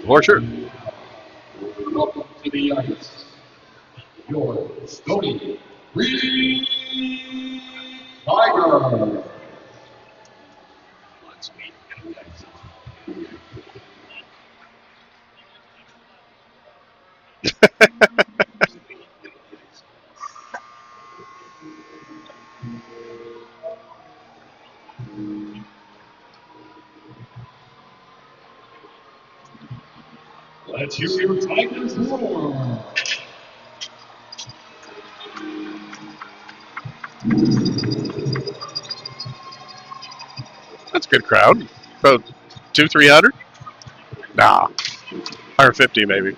For sure. Welcome to the ice. Your Stoney Green Tiger. Let's hear your Tigers roar. That's a good crowd. About 300? Nah, 150 maybe.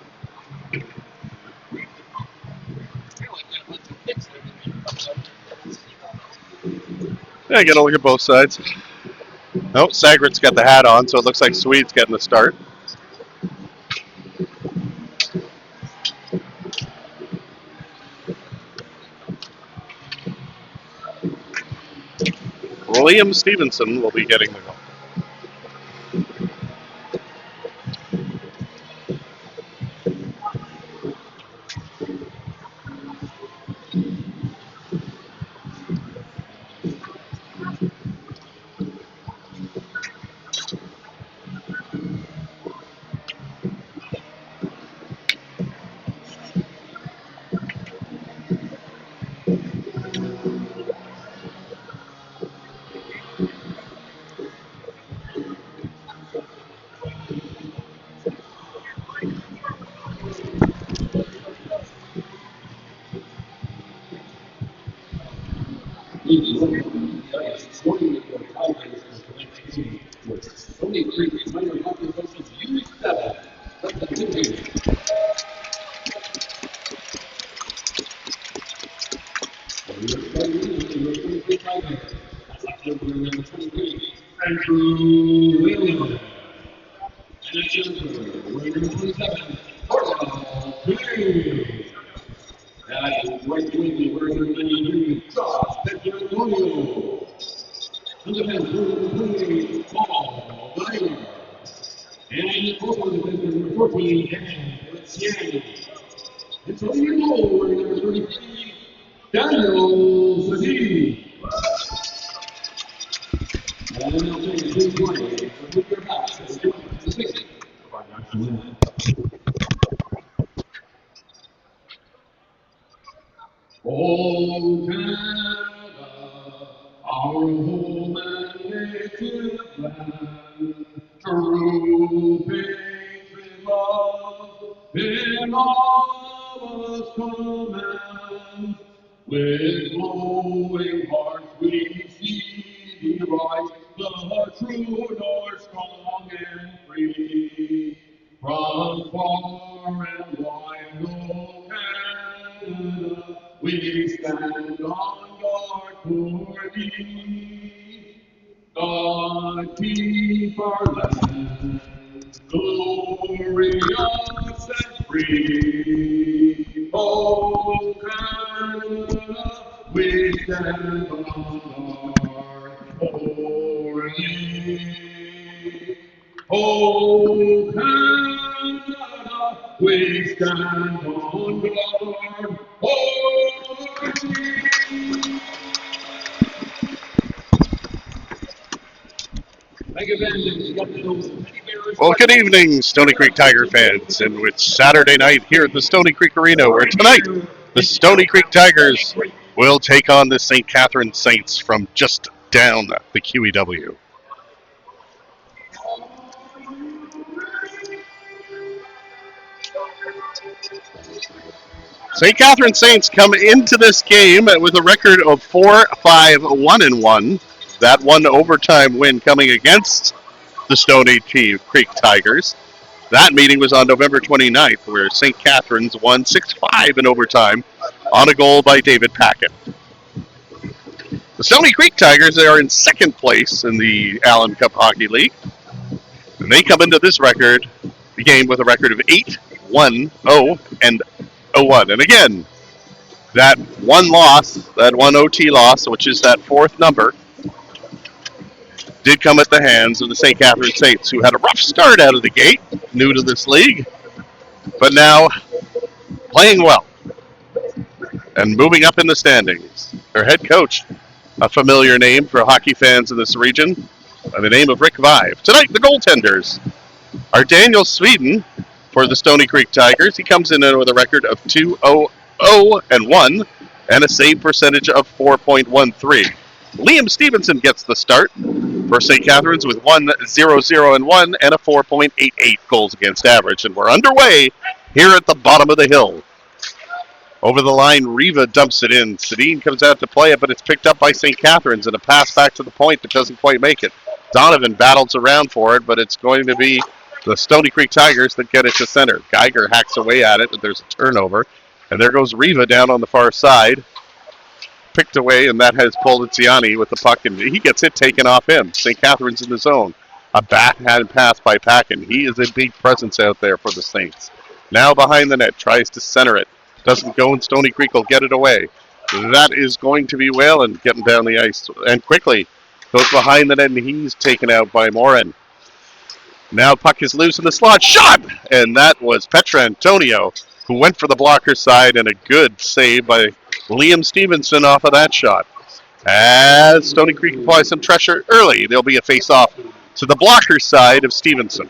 Yeah, you gotta look at both sides. Oh, Sagrit's got the hat on, so it looks like Swede's getting the start. Liam Stevenson will be getting the goal. Ladies and gentlemen, the ice. Stoney with your Tigers is connecting with Stoney Creek Tiger Hockey versus U7. Let them continue. And your Stoney Creek Tigers. That's after number 23, Andrew Williams. And that's number 27, Portal Green. And right between the wearing number 93, Josh Antonio. And defense number 20, Paul Meyer. And also defense number 14, Dan Luciani. And so you know, wearing number 33, Daniel Sadie. And now playing 320, so put your backs to 60 of our national anthem. Oh, Canada, our home and native land, true patriot love in all of us commands. With glowing hearts we see thee rise, the true north strong and free. From far and wide, O Canada, we stand on guard for thee. God keep our land glorious and free. O Canada, we stand on guard for thee. O Canada, we stand on guard for thee. Well, good evening, Stony Creek Tiger fans, and it's Saturday night here at the Stony Creek Arena, where tonight the Stony Creek Tigers will take on the St. Catharines Saints from just down the QEW. St. Catharines Saints come into this game with a record of 4-5-1-1. That one overtime win coming against the Stony Creek Tigers. That meeting was on November 29th, where St. Catharines won 6-5 in overtime on a goal by David Packett. The Stony Creek Tigers are in second place in the Allen Cup Hockey League. And they come into this game with a record of 8-1-0 and 0-1. And again, that one loss, that one OT loss, which is that fourth number, did come at the hands of the St. Catharines Saints, who had a rough start out of the gate, new to this league, but now playing well and moving up in the standings. Their head coach, a familiar name for hockey fans in this region, by the name of Rick Vive. Tonight, the goaltenders are Daniel Sweden for the Stoney Creek Tigers. He comes in with a record of 2-0-1 and a save percentage of 4.13. Liam Stevenson gets the start for St. Catharines with 1-0-0-1 and a 4.88 goals against average. And we're underway here at the bottom of the hill. Over the line, Riva dumps it in. Sedin comes out to play it, but it's picked up by St. Catharines, and a pass back to the point that doesn't quite make it. Donovan battles around for it, but it's going to be the Stoney Creek Tigers that get it to center. Geiger hacks away at it, and there's a turnover. And there goes Riva down on the far side. Picked away, and that has Poliziani with the puck, and he gets it taken off him. St. Catharines in the zone. A backhand pass by Packin. He is a big presence out there for the Saints. Now behind the net, tries to center it. Doesn't go, and Stoney Creek will get it away. That is going to be Whalen getting down the ice, and quickly goes behind the net, and he's taken out by Morin. Now puck is loose in the slot. Shot! And that was Petrantonio, who went for the blocker side, and a good save by Liam Stevenson off of that shot. As Stoney Creek applies some pressure early, there'll be a face-off to the blocker side of Stevenson.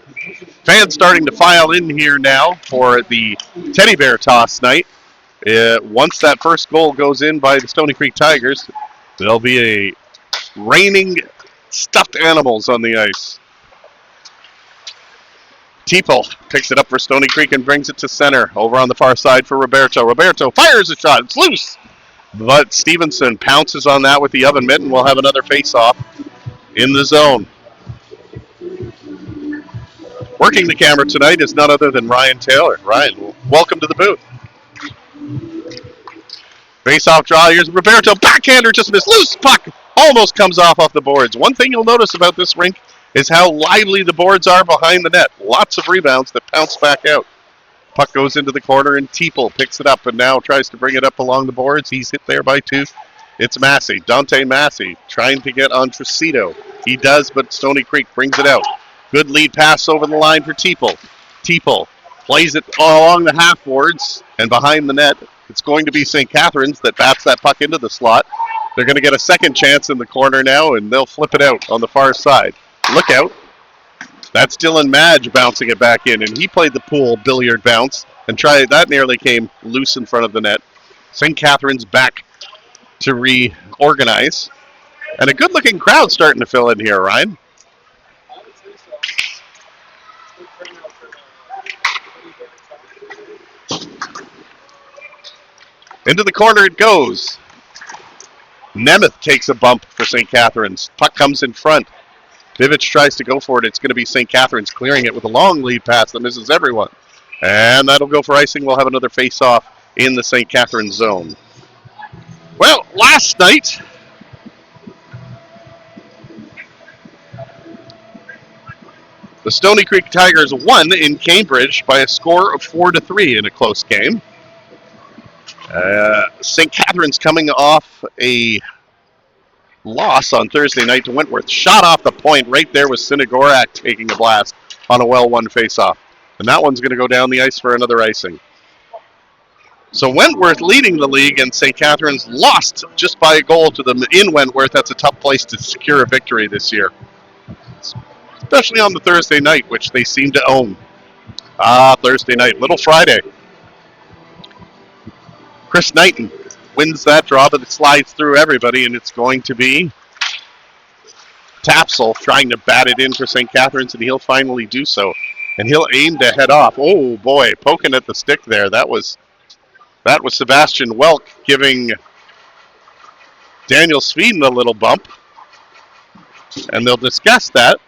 Fans starting to file in here now for the teddy bear toss night. Once that first goal goes in by the Stoney Creek Tigers, there'll be a raining stuffed animals on the ice. Teeple picks it up for Stoney Creek and brings it to center. Over on the far side for Roberto. Roberto fires a shot. It's loose. But Stevenson pounces on that with the oven mitt, and we'll have another face-off in the zone. Working the camera tonight is none other than Ryan Taylor. Ryan, welcome to the booth. Face-off draw. Here's Roberto. Backhander just missed. Loose puck. Almost comes off the boards. One thing you'll notice about this rink is how lively the boards are behind the net. Lots of rebounds that pounce back out. Puck goes into the corner, and Teeple picks it up and now tries to bring it up along the boards. He's hit there by two. It's Massey. Dante Massey trying to get on Tricito. He does, but Stoney Creek brings it out. Good lead pass over the line for Teeple. Teeple plays it along the half boards and behind the net. It's going to be St. Catharines that bats that puck into the slot. They're going to get a second chance in the corner now, and they'll flip it out on the far side. Look out. That's Dylan Madge bouncing it back in, and he played the pool billiard bounce and tried. That nearly came loose in front of the net. St. Catharines back to reorganize. And a good-looking crowd starting to fill in here, Ryan. Into the corner it goes. Nemeth takes a bump for St. Catharines. Puck comes in front. Vivich tries to go for it. It's going to be St. Catharines clearing it with a long lead pass that misses everyone. And that'll go for icing. We'll have another face-off in the St. Catharines zone. Well, last night, the Stoney Creek Tigers won in Cambridge by a score of 4-3 in a close game. St. Catharines coming off a loss on Thursday night to Wentworth. Shot off the point right there with Sinagorak taking a blast on a well-won face-off. And that one's going to go down the ice for another icing. So Wentworth leading the league, and St. Catharines lost just by a goal to them in Wentworth. That's a tough place to secure a victory this year, especially on the Thursday night, which they seem to own. Thursday night, Little Friday. Chris Knighton wins that draw, but it slides through everybody, and it's going to be Tapsel trying to bat it in for St. Catharines, and he'll finally do so. And he'll aim to head off. Oh, boy, poking at the stick there. That was Sebastian Welk giving Daniel Sweden a little bump. And they'll discuss that.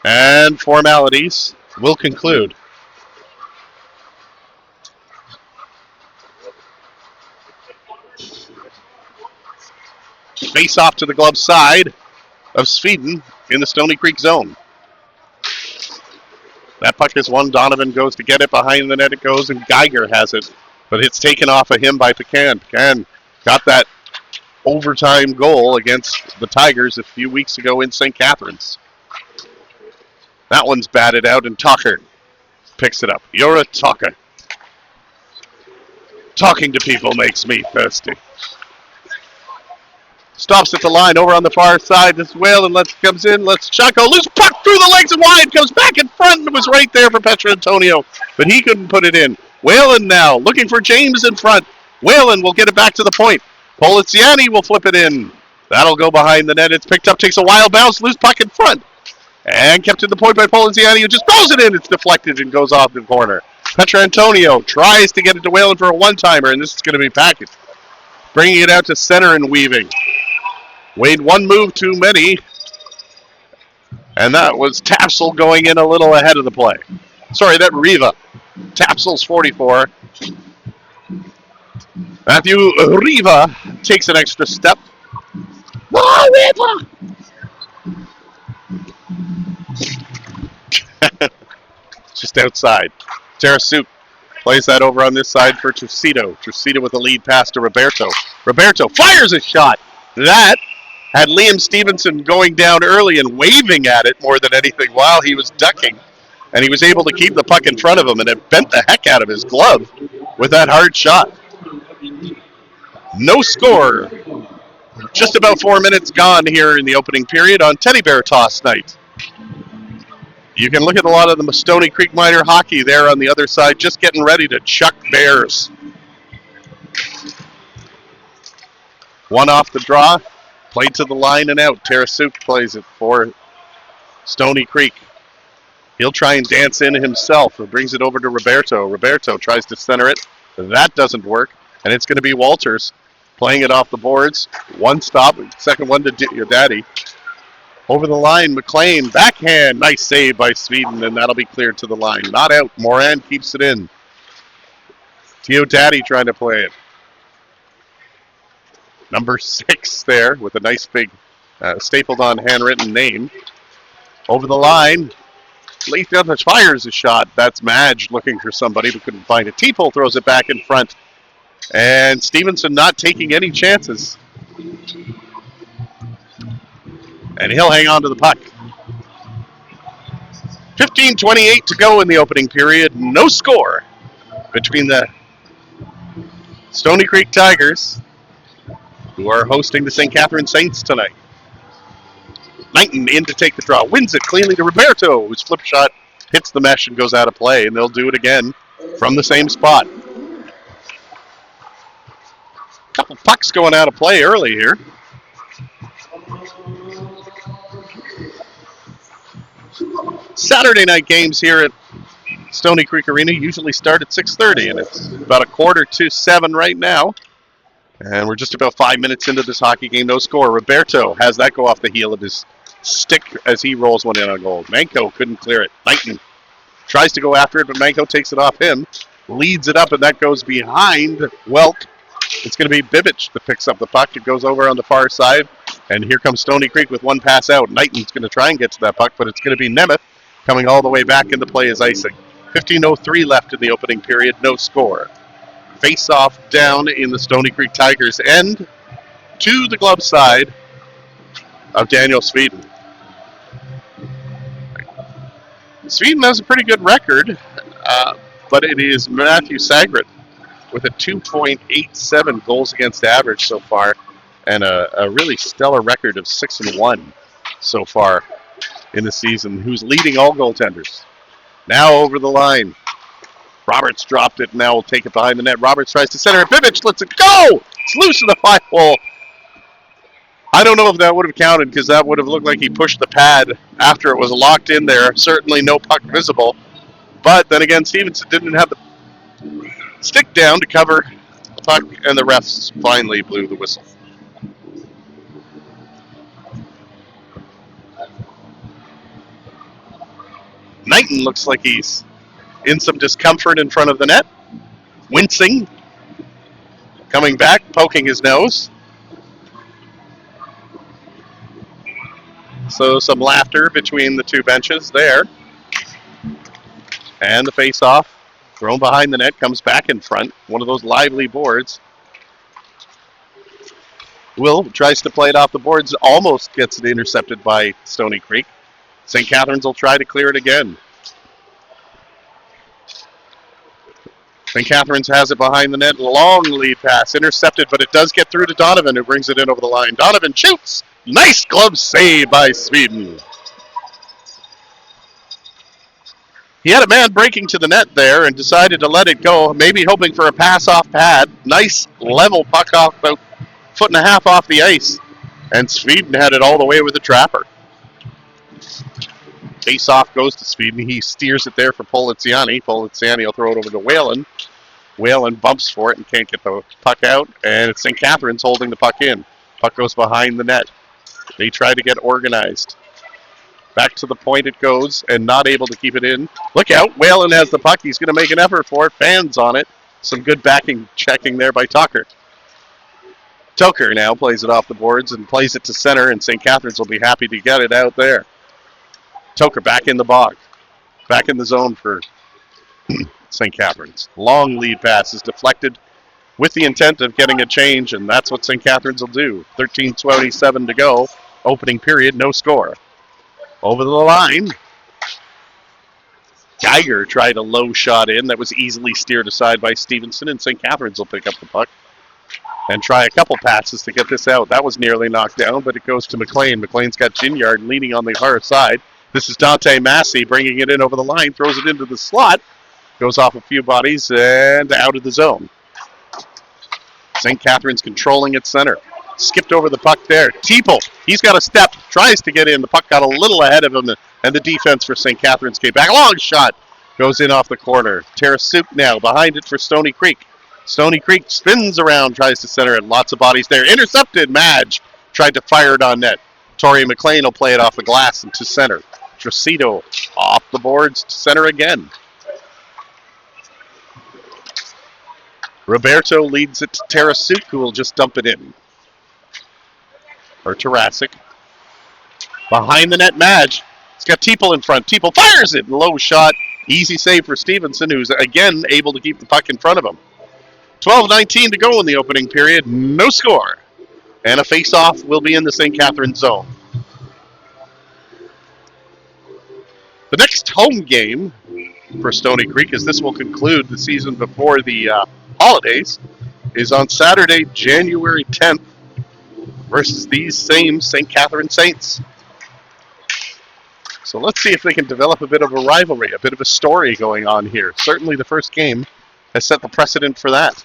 And formalities will conclude. Face off to the glove side of Sweden in the Stoney Creek zone. That puck is one. Donovan goes to get it. Behind the net it goes, and Geiger has it. But it's taken off of him by Pecan. Pecan got that overtime goal against the Tigers a few weeks ago in St. Catharines. That one's batted out, and Tucker picks it up. You're a talker. Talking to people makes me thirsty. Stops at the line over on the far side. This Whalen comes in. Lets Chaco loose. Puck through the legs and wide. Goes back in front and was right there for Petro Antonio, but he couldn't put it in. Whalen now looking for James in front. Whalen will get it back to the point. Poliziani will flip it in. That'll go behind the net. It's picked up, takes a wild bounce, loose puck in front. And kept in the point by Poliziani, who just throws it in. It's deflected and goes off the corner. Petro Antonio tries to get it to Whalen for a one-timer, and this is going to be packaged. Bringing it out to center and weaving. Wade one move too many. And that was Tapsel going in a little ahead of the play. Sorry, that Riva. Tapsel's 44. Matthew Riva takes an extra step. Oh, Riva! Just outside. Tarasuk plays that over on this side for Trucito. Trucito with a lead pass to Roberto. Roberto fires a shot. That had Liam Stevenson going down early and waving at it more than anything while he was ducking. And he was able to keep the puck in front of him, and it bent the heck out of his glove with that hard shot. No score. Just about 4 minutes gone here in the opening period on Teddy Bear Toss night. You can look at a lot of the Stoney Creek Minor hockey there on the other side, just getting ready to chuck bears. One off the draw, played to the line and out. Tarasuk plays it for Stoney Creek. He'll try and dance in himself and brings it over to Roberto. Roberto tries to center it. That doesn't work, and it's going to be Walters playing it off the boards. One stop, second one to your daddy. Over the line, McLean, backhand, nice save by Sweden, and that'll be cleared to the line. Not out, Moran keeps it in. Teo Daddy trying to play it. Number 6 there with a nice big stapled on handwritten name. Over the line, Leith fires a shot. That's Madge looking for somebody but couldn't find it. T-Pole throws it back in front. And Stevenson not taking any chances. And he'll hang on to the puck. 15:28 to go in the opening period. No score between the Stoney Creek Tigers, who are hosting the St. Catharine Saints tonight. Knighton in to take the draw. Wins it cleanly to Roberto, whose flip shot hits the mesh and goes out of play. And they'll do it again from the same spot. Couple pucks going out of play early here. Saturday night games here at Stoney Creek Arena usually start at 6:30, and it's about 6:45 right now. And we're just about 5 minutes into this hockey game. No score. Roberto has that go off the heel of his stick as he rolls one in on goal. Manko couldn't clear it. Knighton tries to go after it, but Manko takes it off him. Leads it up, and that goes behind Welk. It's going to be Bibic that picks up the puck. It goes over on the far side. And here comes Stoney Creek with one pass out. Knighton's going to try and get to that puck, but it's going to be Nemeth coming all the way back into play as icing. 15:03 left in the opening period. No score. Face-off down in the Stoney Creek Tigers end to the glove side of Daniel Sweden. Sweden has a pretty good record, but it is Matthew Sagret with a 2.87 goals against average so far and a really stellar record of 6-1 so far in the season, who's leading all goaltenders. Now over the line. Roberts dropped it, and now will take it behind the net. Roberts tries to center it. Bibic lets it go! It's loose in the 5-hole. I don't know if that would have counted because that would have looked like he pushed the pad after it was locked in there. Certainly no puck visible. But then again, Stevenson didn't have the stick down to cover the puck, and the refs finally blew the whistle. Knighton looks like he's in some discomfort in front of the net. Wincing. Coming back, poking his nose. So some laughter between the two benches there. And the face-off, thrown behind the net, comes back in front. One of those lively boards. Will tries to play it off the boards, almost gets it intercepted by Stoney Creek. St. Catharines will try to clear it again. St. Catharines has it behind the net. Long lead pass. Intercepted, but it does get through to Donovan, who brings it in over the line. Donovan shoots. Nice glove save by Sweden. He had a man breaking to the net there and decided to let it go, maybe hoping for a pass off pad. Nice level puck off about a foot and a half off the ice. And Sweden had it all the way with the trapper. Face off goes to Sweden. He steers it there for Poliziani. Poliziani will throw it over to Whalen. Whalen bumps for it and can't get the puck out. And it's St. Catharines holding the puck in. Puck goes behind the net. They try to get organized. Back to the point it goes and not able to keep it in. Look out. Whalen has the puck. He's going to make an effort for it. Fans on it. Some good backing checking there by Tucker. Tucker now plays it off the boards and plays it to center, and St. Catharines will be happy to get it out there. Tucker back in the box. Back in the zone for St. Catharines. Long lead pass is deflected with the intent of getting a change, and that's what St. Catharines will do. 13:27 to go. Opening period, no score. Over the line. Geiger tried a low shot in that was easily steered aside by Stevenson, and St. Catharines will pick up the puck and try a couple passes to get this out. That was nearly knocked down, but it goes to McLean. McLean's got Ginyard leading on the far side. This is Dante Massey bringing it in over the line, throws it into the slot, goes off a few bodies and out of the zone. St. Catharines controlling at center. Skipped over the puck there. Teeple, he's got a step, tries to get in. The puck got a little ahead of him, and the defense for St. Catharines came back. Long shot goes in off the corner. Tarasuk now behind it for Stoney Creek. Stoney Creek spins around, tries to center it. Lots of bodies there. Intercepted. Madge tried to fire it on net. Tori McLean will play it off the glass and to center. Tracito off the boards to center again. Roberto leads it to Tarasuk, who will just dump it in. Or Tarasic. Behind the net, Madge. It's got Teeple in front. Teeple fires it. Low shot. Easy save for Stevenson, who's again able to keep the puck in front of him. 12:19 to go in the opening period. No score. And a face-off will be in the St. Catharines zone. The next home game for Stoney Creek, as this will conclude the season before the holidays, is on Saturday, January 10th, versus these same St. Catharines Saints. So let's see if they can develop a bit of a rivalry, a bit of a story going on here. Certainly the first game has set the precedent for that.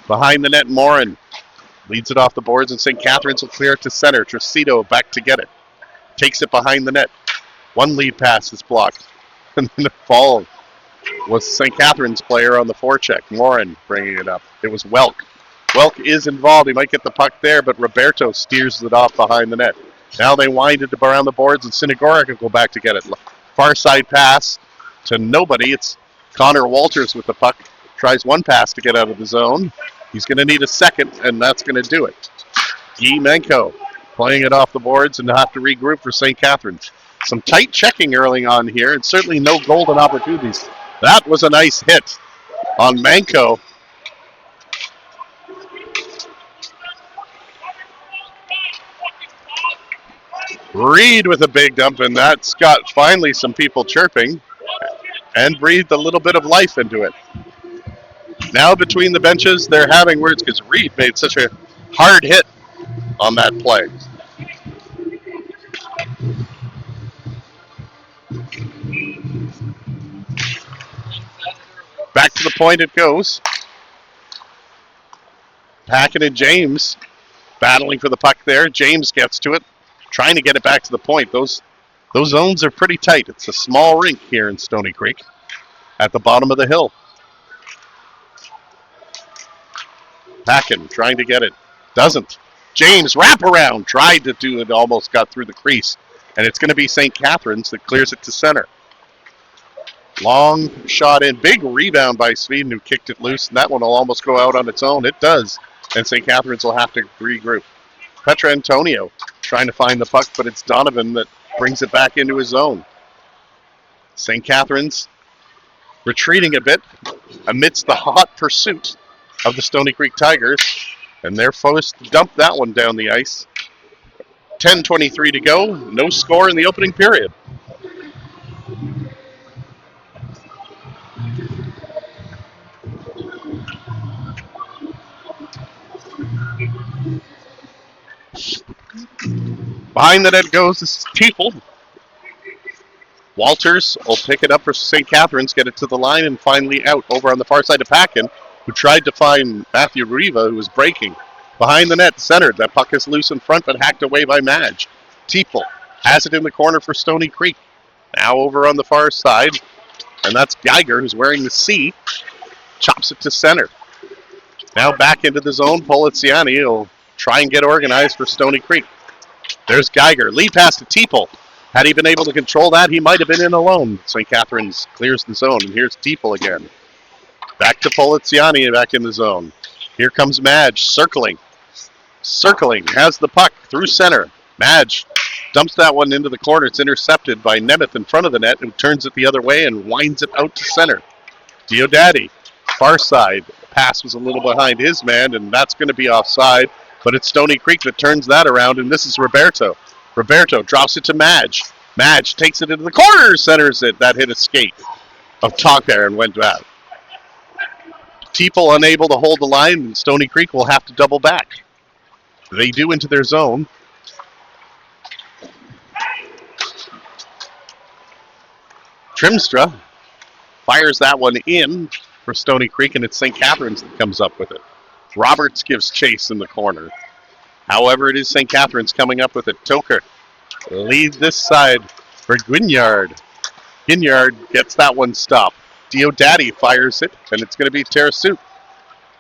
Behind the net, Morin leads it off the boards, and St. Catharines will clear it to center. Tracito back to get it. Takes it behind the net. One lead pass is blocked. And then the fall was St. Catharines player on the forecheck. Morin bringing it up. It was Welk. Welk is involved. He might get the puck there, but Roberto steers it off behind the net. Now they wind it around the boards, and Sinagora can go back to get it. Far side pass to nobody. It's Connor Walters with the puck. Tries one pass to get out of the zone. He's going to need a second, and that's going to do it. Guy Menko playing it off the boards and have to regroup for St. Catharines. Some tight checking early on here, and certainly no golden opportunities. That was a nice hit on Menko. Reed with a big dump, and that's got finally some people chirping and breathed a little bit of life into it. Now between the benches, they're having words because Reed made such a hard hit on that play. Back to the point it goes. Packett and James battling for the puck there. James gets to it, trying to get it back to the point. Those zones are pretty tight. It's a small rink here in Stoney Creek at the bottom of the hill. Packett trying to get it. Doesn't. James wrap around. Tried to do it. Almost got through the crease. And it's going to be St. Catharines that clears it to center. Long shot in. Big rebound by Sweden, who kicked it loose. And that one will almost go out on its own. It does. And St. Catharines will have to regroup. Petra Antonio trying to find the puck, but it's Donovan that brings it back into his zone. St. Catharines retreating a bit amidst the hot pursuit of the Stoney Creek Tigers. And they're forced to dump that one down the ice. 10:23 to go. No score in the opening period. Behind the net goes Teefel. Walters will pick it up for St. Catharines, get it to the line, and finally out over on the far side to Packin, who tried to find Matthew Riva, who was breaking. Behind the net, centered. That puck is loose in front, but hacked away by Madge. Teefel has it in the corner for Stoney Creek. Now over on the far side, and that's Geiger, who's wearing the C. Chops it to center. Now back into the zone. Poliziani will try and get organized for Stoney Creek. There's Geiger. Lead pass to Teeple. Had he been able to control that, he might have been in alone. St. Catharines clears the zone, and here's Teeple again. Back to Poliziani and back in the zone. Here comes Madge, circling. Circling, has the puck through center. Madge dumps that one into the corner. It's intercepted by Nemeth in front of the net, who turns it the other way and winds it out to center. Diodati, far side. Pass was a little behind his man, and that's going to be offside. But it's Stoney Creek that turns that around, and this is Roberto. Roberto drops it to Madge. Madge takes it into the corner, centers it. That hit a skate of Talk there and went back. Teeple unable to hold the line, and Stoney Creek will have to double back. They do into their zone. Trimstra fires that one in for Stoney Creek, and it's St. Catharines that comes up with it. Roberts gives chase in the corner. However, it is St. Catharines coming up with it. Toker leads this side for Guignard. Guignard gets that one stopped. Diodati fires it, and it's going to be Tarasuk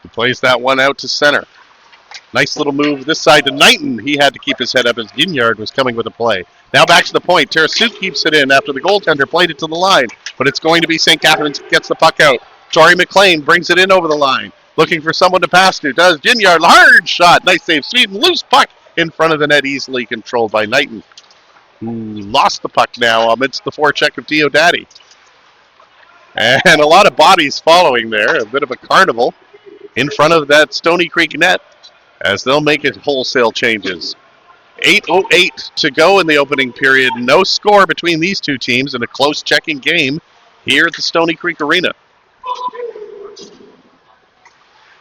who plays that one out to center. Nice little move this side to Knighton. He had to keep his head up as Guignard was coming with a play. Now back to the point. Tarasuk keeps it in after the goaltender played it to the line, but it's going to be St. Catharines gets the puck out. Torrey McLean brings it in over the line. Looking for someone to pass to. Does Guignard. Hard shot. Nice save. Sweden. Loose puck in front of the net. Easily controlled by Knighton, who lost the puck now amidst the forecheck of Diodati. And a lot of bodies following there. A bit of a carnival in front of that Stoney Creek net as they'll make it wholesale changes. 8:08 to go in the opening period. No score between these two teams in a close checking game here at the Stoney Creek Arena.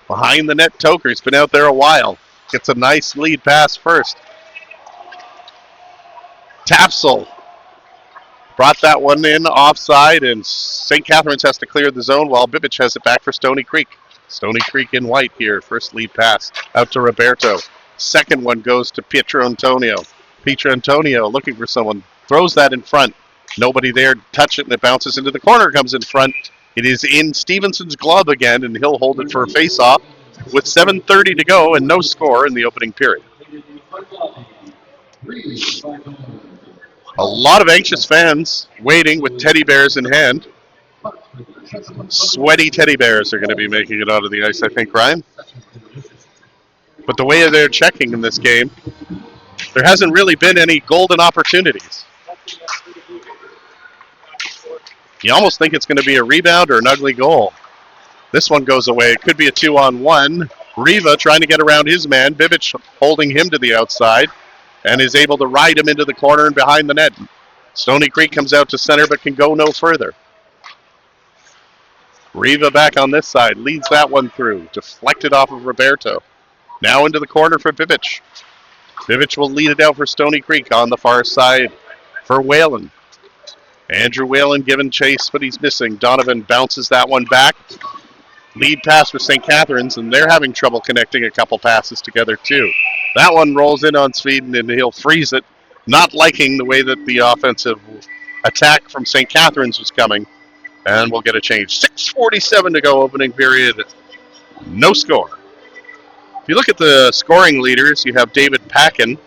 Behind the net, Toker's been out there a while. Gets a nice lead pass first. Tapsel brought that one in offside, and St. Catharines has to clear the zone while Bibic has it back for Stoney Creek. Stoney Creek in white here. First lead pass out to Roberto. Second one goes to Pietro Antonio. Pietro Antonio looking for someone. Throws that in front. Nobody there to touch it, and it bounces into the corner, comes in front. It is in Stevenson's glove again, and he'll hold it for a face-off with 7:30 to go and no score in the opening period. A lot of anxious fans waiting with teddy bears in hand. Sweaty teddy bears are going to be making it onto the ice, I think, Ryan. But the way they're checking in this game, there hasn't really been any golden opportunities. You almost think it's going to be a rebound or an ugly goal. This one goes away. It could be a 2-on-1. Riva trying to get around his man. Bibic holding him to the outside and is able to ride him into the corner and behind the net. Stoney Creek comes out to center but can go no further. Riva back on this side. Leads that one through. Deflected off of Roberto. Now into the corner for Bibic. Bibic will lead it out for Stoney Creek on the far side for Whalen. Andrew Whalen given chase, but he's missing. Donovan bounces that one back. Lead pass for St. Catharines, and they're having trouble connecting a couple passes together, too. That one rolls in on Sweden, and he'll freeze it, not liking the way that the offensive attack from St. Catharines was coming. And we'll get a change. 6:47 to go, opening period. No score. If you look at the scoring leaders, you have David Packin,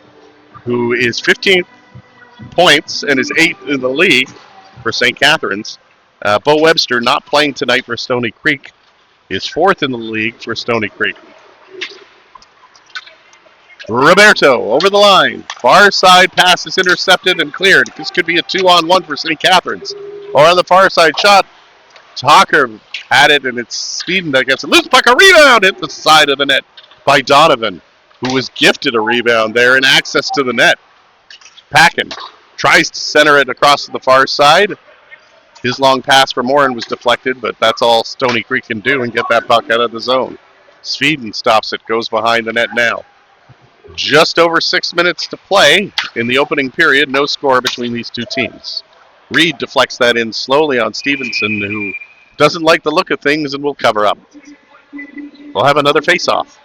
who is 15 points and is 8th in the league for St. Catharines. Bo Webster, not playing tonight for Stoney Creek, is 4th in the league for Stoney Creek. Roberto over the line. Far side pass is intercepted and cleared. This could be a 2-on-1 for St. Catharines. Or on the far side shot, Talker had it, and it's Sweden that gets a loose puck. A rebound hit the side of the net by Donovan, who was gifted a rebound there and access to the net. Packin tries to center it across to the far side. His long pass for Morin was deflected, but that's all Stoney Creek can do and get that puck out of the zone. Sweden stops it, goes behind the net now. Just over 6 minutes to play in the opening period. No score between these two teams. Reed deflects that in slowly on Stevenson, who doesn't like the look of things and will cover up. We'll have another face-off.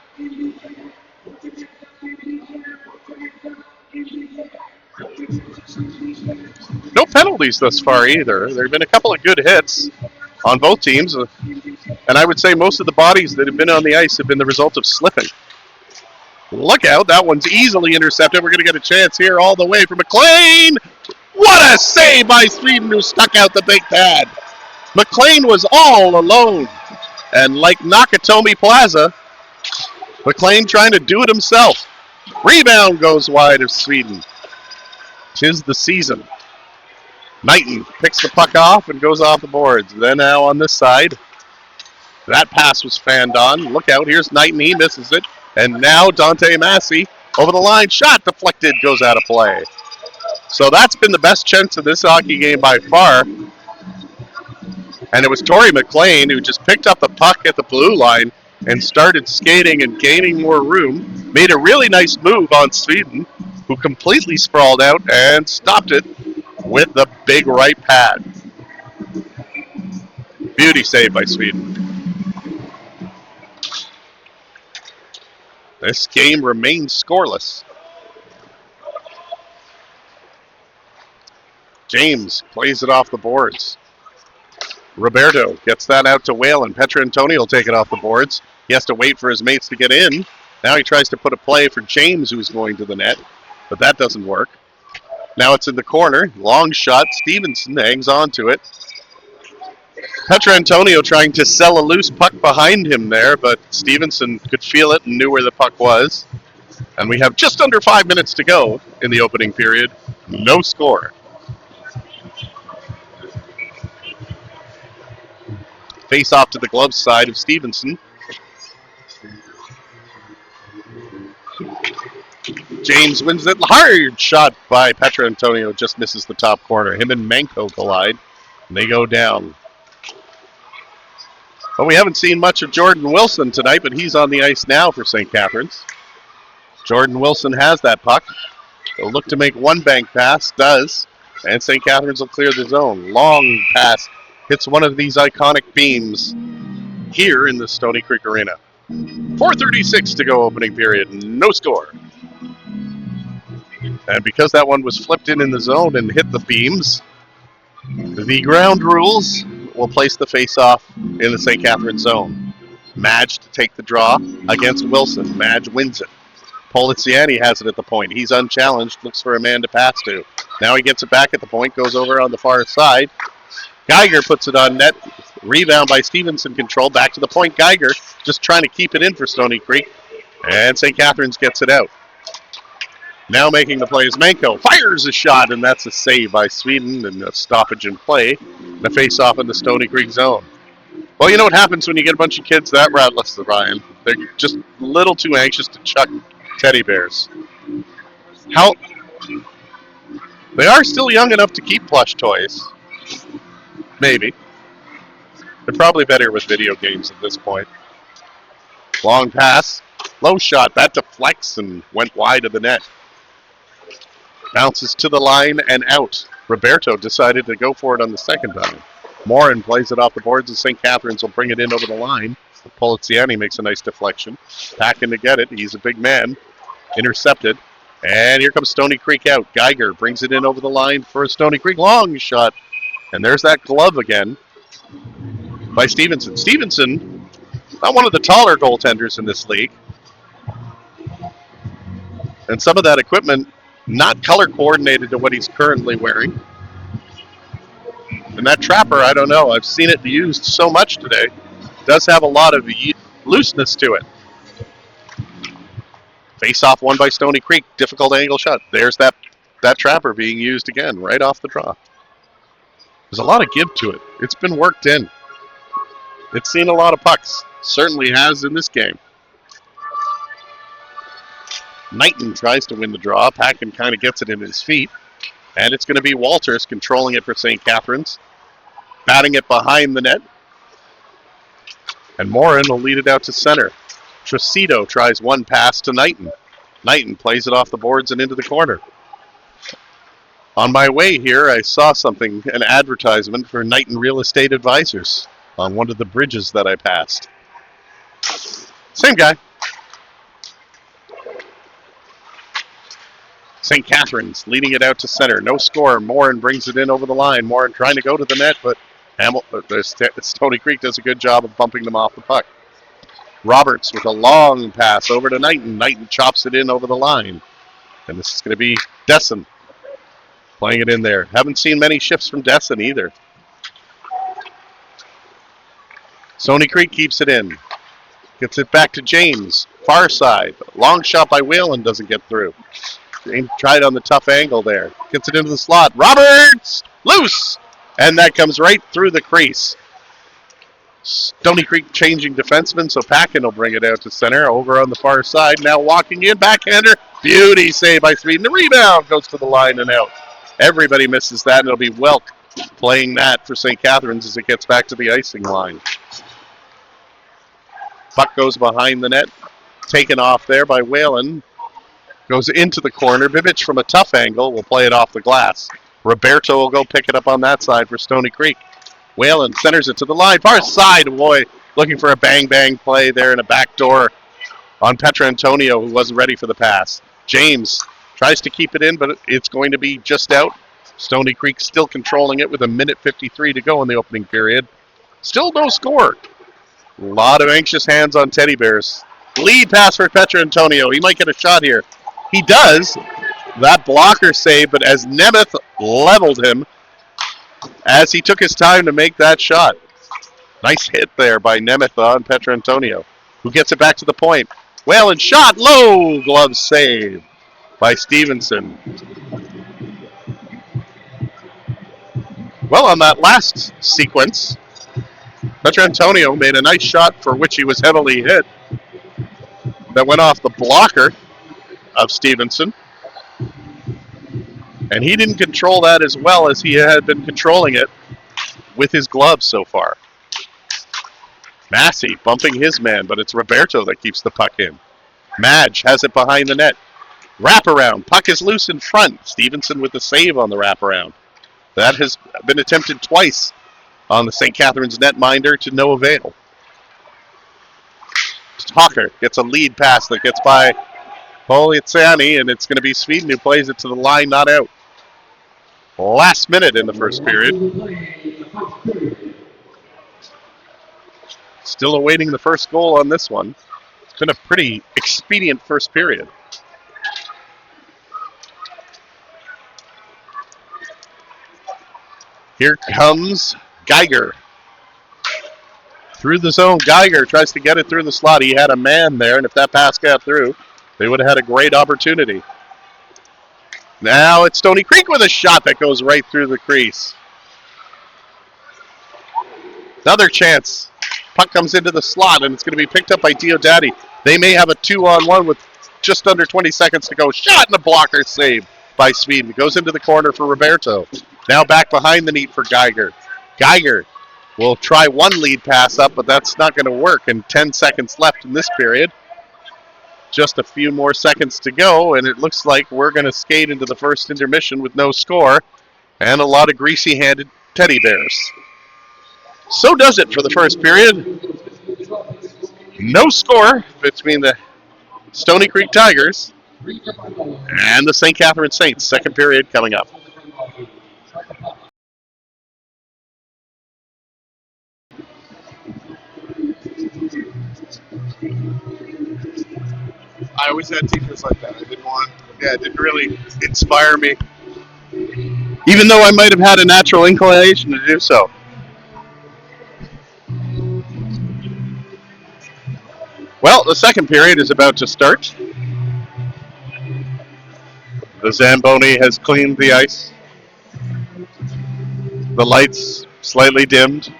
No penalties thus far either. There have been a couple of good hits on both teams, and I would say most of the bodies that have been on the ice have been the result of slipping. Look out, that one's easily intercepted. We're going to get a chance here all the way from McLean. What a save by Sweden, who stuck out the big pad. McLean was all alone, and like Nakatomi Plaza, McLean trying to do it himself. Rebound goes wide of Sweden. 'Tis the season. Knighton picks the puck off and goes off the boards. Then now on this side, that pass was fanned on. Look out, here's Knighton, he misses it. And now Dante Massey over the line, shot deflected, goes out of play. So that's been the best chance of this hockey game by far. And it was Torrey McLean who just picked up the puck at the blue line and started skating and gaining more room. Made a really nice move on Sweden, who completely sprawled out and stopped it with the big right pad. Beauty save by Sweden. This game remains scoreless. James plays it off the boards. Roberto gets that out to Whalen. Petrantoni will take it off the boards. He has to wait for his mates to get in. Now he tries to put a play for James, who's going to the net, but that doesn't work. Now it's in the corner. Long shot. Stevenson hangs on to it. Petrantonio trying to sell a loose puck behind him there, but Stevenson could feel it and knew where the puck was. And we have just under 5 minutes to go in the opening period. No score. Face off to the glove side of Stevenson. James wins it. Hard shot by Petrantonio, just misses the top corner. Him and Manko collide, and they go down. Well, we haven't seen much of Jordan Wilson tonight, but he's on the ice now for St. Catharines. Jordan Wilson has that puck. They'll look to make one bank pass, does, and St. Catharines will clear the zone. Long pass hits one of these iconic beams here in the Stoney Creek Arena. 4:36 to go opening period, no score. And because that one was flipped in the zone and hit the beams, the ground rules will place the face-off in the St. Catharines zone. Madge to take the draw against Wilson. Madge wins it. Poliziani has it at the point. He's unchallenged, looks for a man to pass to. Now he gets it back at the point, goes over on the far side. Geiger puts it on net. Rebound by Stevenson, control back to the point. Geiger just trying to keep it in for Stoney Creek. And St. Catharines gets it out. Now making the play is Manko. Fires a shot, and that's a save by Sweden and a stoppage in play. And a face-off in the Stoney Creek zone. Well, you know what happens when you get a bunch of kids that ruthless, Ryan? They're just a little too anxious to chuck teddy bears. They are still young enough to keep plush toys. Maybe. They're probably better with video games at this point. Long pass. Low shot. That deflects and went wide of the net. Bounces to the line and out. Roberto decided to go for it on the second time. Morin plays it off the boards, and St. Catharines will bring it in over the line. Poliziani makes a nice deflection. Packing to get it. He's a big man. Intercepted. And here comes Stoney Creek out. Geiger brings it in over the line for a Stoney Creek long shot. And there's that glove again by Stevenson. Stevenson, not one of the taller goaltenders in this league. And some of that equipment not color coordinated to what he's currently wearing. And that trapper, I don't know. I've seen it used so much today. It does have a lot of looseness to it. Face-off won by Stoney Creek. Difficult angle shot. There's that trapper being used again, right off the draw. There's a lot of give to it. It's been worked in. It's seen a lot of pucks. Certainly has in this game. Knighton tries to win the draw. Packin kind of gets it in his feet. And it's going to be Walters controlling it for St. Catharines. Batting it behind the net. And Morin will lead it out to center. Tracito tries one pass to Knighton. Knighton plays it off the boards and into the corner. On my way here, I saw something, an advertisement for Knighton Real Estate Advisors on one of the bridges that I passed. Same guy. St. Catharines leading it out to center. No score. Morin brings it in over the line. Morin trying to go to the net, but Stoney Creek does a good job of bumping them off the puck. Roberts with a long pass over to Knighton. Knighton chops it in over the line. And this is going to be Desson playing it in there. Haven't seen many shifts from Desson either. Stoney Creek keeps it in. Gets it back to James. Far side. Long shot by Whalen doesn't get through. James tried on the tough angle there. Gets it into the slot. Roberts! Loose! And that comes right through the crease. Stoney Creek changing defenseman, so Packin will bring it out to center. Over on the far side. Now walking in. Backhander. Beauty save by Sweden. The rebound goes to the line and out. Everybody misses that, and it'll be Welk playing that for St. Catharines as it gets back to the icing line. Puck goes behind the net. Taken off there by Whalen. Goes into the corner. Bibic from a tough angle will play it off the glass. Roberto will go pick it up on that side for Stoney Creek. Whalen centers it to the line. Far side, boy. Looking for a bang-bang play there in a backdoor on Petrantonio, who wasn't ready for the pass. James tries to keep it in, but it's going to be just out. Stoney Creek still controlling it with 1:53 to go in the opening period. Still no score. A lot of anxious hands on Teddy Bears. Lead pass for Petrantonio. He might get a shot here. He does. That blocker save, but as Nemeth leveled him as he took his time to make that shot. Nice hit there by Nemeth on Petrantonio, who gets it back to the point. Whalen shot, low glove save by Stevenson. Well, on that last sequence, Petrantonio made a nice shot for which he was heavily hit. That went off the blocker of Stevenson. And he didn't control that as well as he had been controlling it with his gloves so far. Massey bumping his man, but it's Roberto that keeps the puck in. Madge has it behind the net. Wraparound. Puck is loose in front. Stevenson with the save on the wraparound. That has been attempted twice on the St. Catharines netminder to no avail. Talker gets a lead pass that gets by Poliziani, and it's going to be Sweden who plays it to the line, not out. Last minute in the first period. Still awaiting the first goal on this one. It's been a pretty expedient first period. Here comes Geiger. Through the zone, Geiger tries to get it through the slot. He had a man there, and if that pass got through, they would have had a great opportunity. Now it's Stoney Creek with a shot that goes right through the crease. Another chance. Puck comes into the slot, and it's going to be picked up by Diodati. They may have a 2-on-1 with just under 20 seconds to go. Shot and a blocker save by Sweden. It goes into the corner for Roberto. Now back behind the net for Geiger. Geiger will try one lead pass up, but that's not going to work. And 10 seconds left in this period. Just a few more seconds to go, and it looks like we're going to skate into the first intermission with no score and a lot of greasy-handed teddy bears. So does it for the first period. No score between the Stoney Creek Tigers and the St. Catharines Saints. Second period coming up. I always had teachers like that. It didn't really inspire me. Even though I might have had a natural inclination to do so. Well, the second period is about to start. The Zamboni has cleaned the ice. The lights slightly dimmed.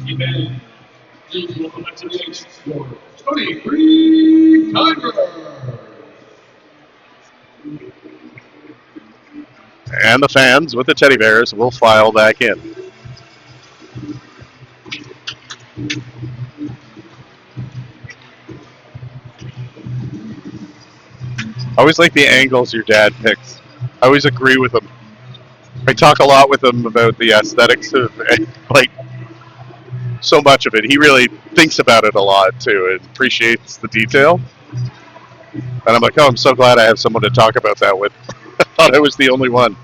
Amen. Please welcome back to the H for Stoney Creek Tigers. And the fans with the teddy bears will file back in. I always like the angles your dad picks. I always agree with him. I talk a lot with him about the aesthetics of, like, so much of it. He really thinks about it a lot, too, and appreciates the detail. And I'm like, oh, I'm so glad I have someone to talk about that with. I thought I was the only one.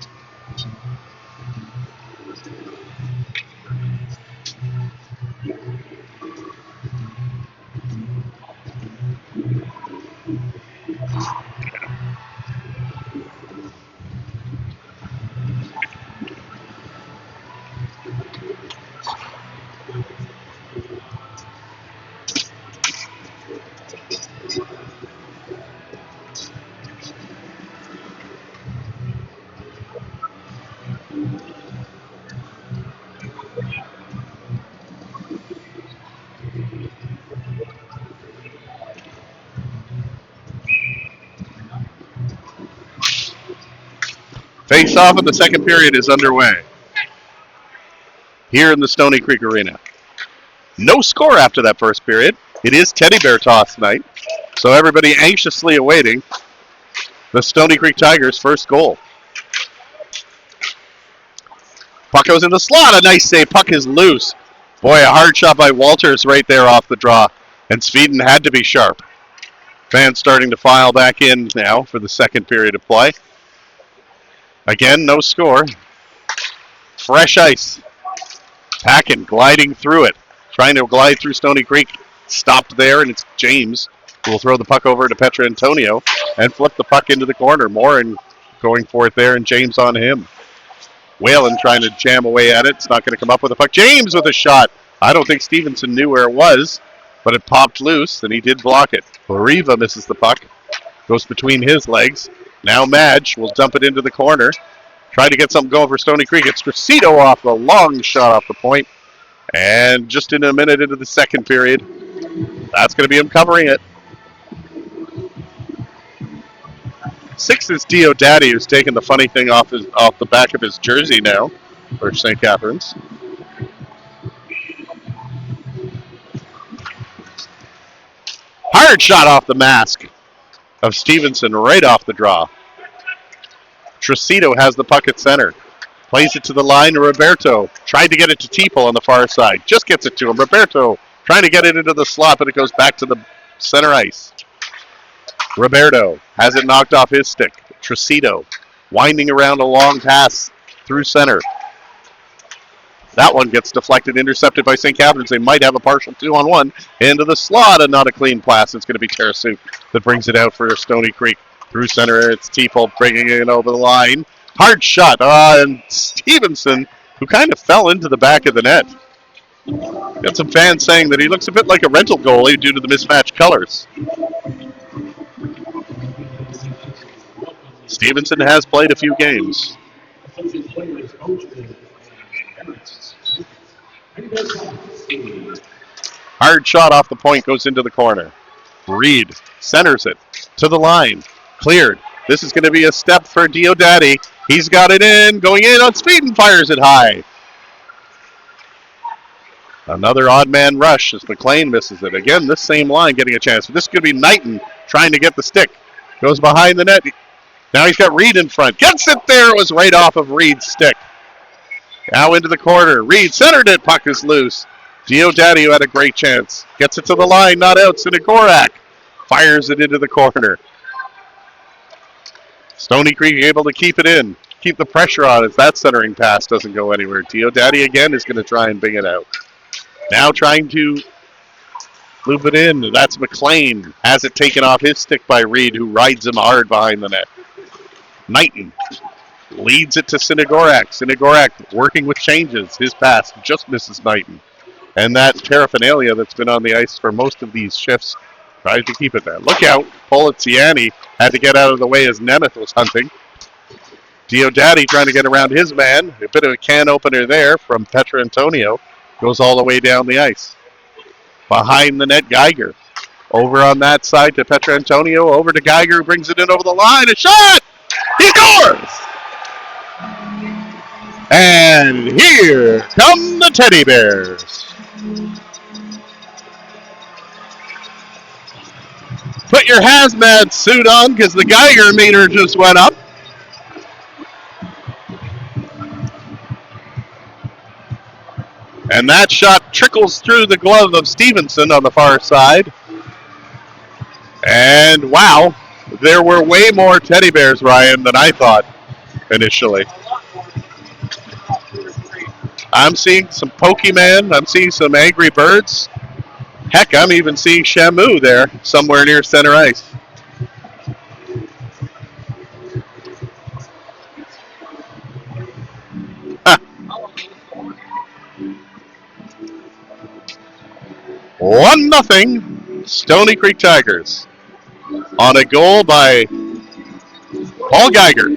Face-off in the second period is underway here in the Stoney Creek Arena. No score after that first period. It is teddy bear toss night, so everybody anxiously awaiting the Stoney Creek Tigers' first goal. Puck goes in the slot. A nice save. Puck is loose. Boy, a hard shot by Walters right there off the draw, and Sweden had to be sharp. Fans starting to file back in now for the second period of play. Again, no score. Fresh ice. Packin gliding through it. Trying to glide through Stoney Creek. Stopped there, and it's James who will throw the puck over to Petra Antonio and flip the puck into the corner. Morin going for it there, and James on him. Whalen trying to jam away at it. It's not going to come up with a puck. James with a shot. I don't think Stevenson knew where it was, but it popped loose, and he did block it. Riva misses the puck. Goes between his legs. Now Madge will dump it into the corner. Try to get something going for Stoney Creek. It's Tracito off the long shot off the point. And just in a minute into the second period, that's going to be him covering it. 6 is Dio Daddy, who's taking the funny thing off the back of his jersey now for St. Catharines. Hard shot off the mask of Stevenson right off the draw. Tracito has the puck at center. Plays it to the line to Roberto. Tried to get it to Teeple on the far side. Just gets it to him. Roberto trying to get it into the slot, but it goes back to the center ice. Roberto has it knocked off his stick. Tracito winding around a long pass through center. That one gets deflected, intercepted by St. Catharines. They might have a partial 2-on-1 into the slot, and not a clean pass. It's going to be Tarasu that brings it out for Stoney Creek. Through center, it's Teeple bringing it over the line. Hard shot, and Stevenson, who kind of fell into the back of the net. Got some fans saying that he looks a bit like a rental goalie due to the mismatched colors. Stevenson has played a few games. Hard shot off the point, goes into the corner. Reed centers it to the line. Cleared. This is going to be a step for Diodati. He's got it in, going in on speed and fires it high. Another odd man rush as McLean misses it. Again, this same line getting a chance. This could be Knighton trying to get the stick. Goes behind the net. Now he's got Reed in front. Gets it there. It was right off of Reed's stick. Now into the corner. Reed centered it. Puck is loose. Diodati, who had a great chance. Gets it to the line. Not out. Sinagorak fires it into the corner. Stoney Creek able to keep it in. Keep the pressure on as that centering pass doesn't go anywhere. Diodati again is going to try and bring it out. Now trying to loop it in. That's McLean. Has it taken off his stick by Reed, who rides him hard behind the net. Knighton leads it to Sinagorak. Sinagorak working with changes. His pass just misses Knighton. And that paraphernalia that's been on the ice for most of these shifts tries to keep it there. Look out. Polizziani had to get out of the way as Nemeth was hunting. Diodati trying to get around his man. A bit of a can opener there from Petra Antonio. Goes all the way down the ice. Behind the net, Geiger. Over on that side to Petrantonio. Over to Geiger, brings it in over the line. A shot! He scores! And here come the Teddy Bears. Put your hazmat suit on because the Geiger meter just went up. And that shot trickles through the glove of Stevenson on the far side. And wow, there were way more Teddy Bears, Ryan, than I thought initially. I'm seeing some Pokemon. I'm seeing some Angry Birds. Heck, I'm even seeing Shamu there somewhere near center ice. Huh. 1-0 Stoney Creek Tigers on a goal by Paul Geiger.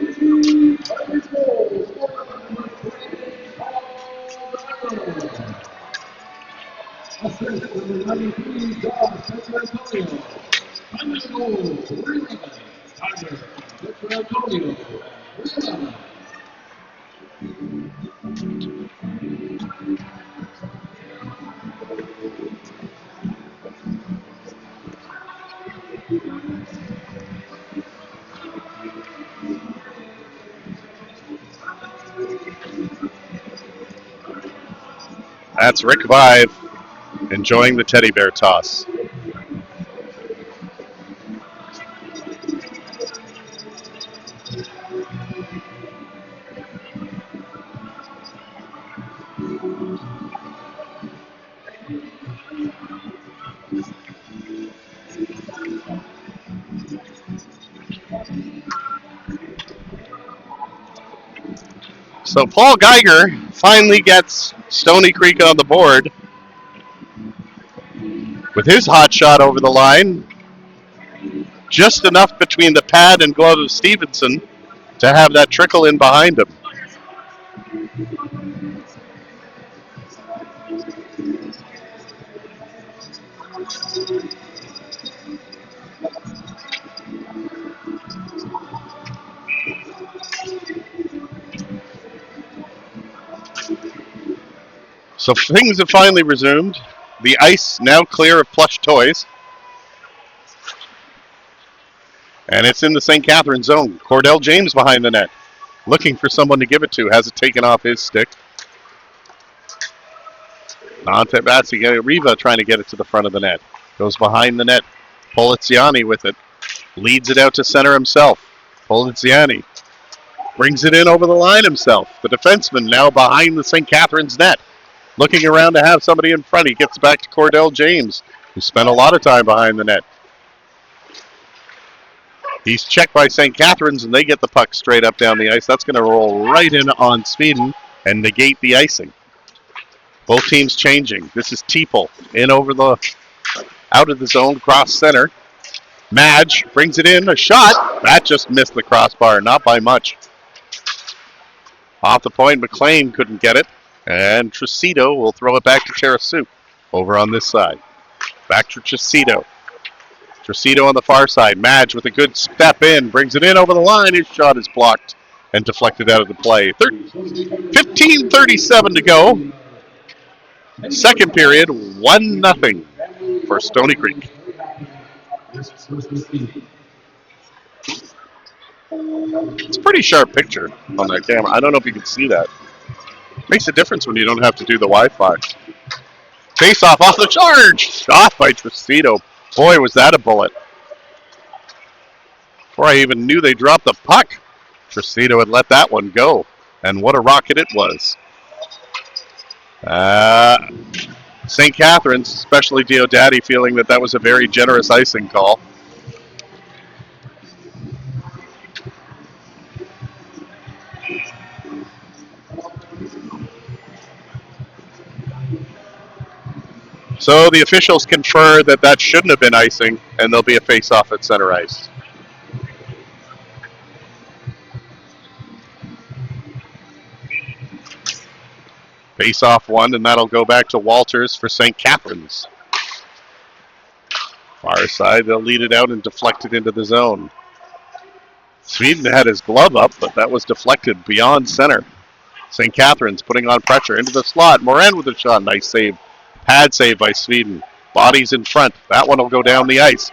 That's Rick Vive enjoying the teddy bear toss. So Paul Geiger finally gets Stoney Creek on the board with his hot shot over the line. Just enough between the pad and glove of Stevenson to have that trickle in behind him. So things have finally resumed. The ice now clear of plush toys. And it's in the St. Catharines zone. Cordell James behind the net. Looking for someone to give it to. Has it taken off his stick. Dante Bassi, Riva trying to get it to the front of the net. Goes behind the net. Poliziani with it. Leads it out to center himself. Poliziani brings it in over the line himself. The defenseman now behind the St. Catharines net. Looking around to have somebody in front. He gets back to Cordell James, who spent a lot of time behind the net. He's checked by St. Catharines, and they get the puck straight up down the ice. That's going to roll right in on Sweden and negate the icing. Both teams changing. This is Teeple in over the, out of the zone, cross center. Madge brings it in, a shot. That just missed the crossbar, not by much. Off the point, McLean couldn't get it. And Tricito will throw it back to Tarasu over on this side. Back to Tricito. Tricito on the far side. Madge with a good step in. Brings it in over the line. His shot is blocked and deflected out of the play. 15:37 to go. Second period, 1-0 for Stoney Creek. It's a pretty sharp picture on that camera. I don't know if you can see that. Makes a difference when you don't have to do the Wi-Fi. Face off the charge. Shot by Tricito. Boy, was that a bullet. Before I even knew they dropped the puck, Tricito had let that one go. And what a rocket it was. St. Catharines, especially Diodati, feeling that that was a very generous icing call. So the officials confer that that shouldn't have been icing, and there'll be a face-off at center ice. Face off one, and that'll go back to Walters for St. Catharines. Far side, they'll lead it out and deflect it into the zone. Sweden had his glove up, but that was deflected beyond center. St. Catharines putting on pressure into the slot. Moran with a shot. Nice save. Pad save by Sweden. Bodies in front. That one will go down the ice.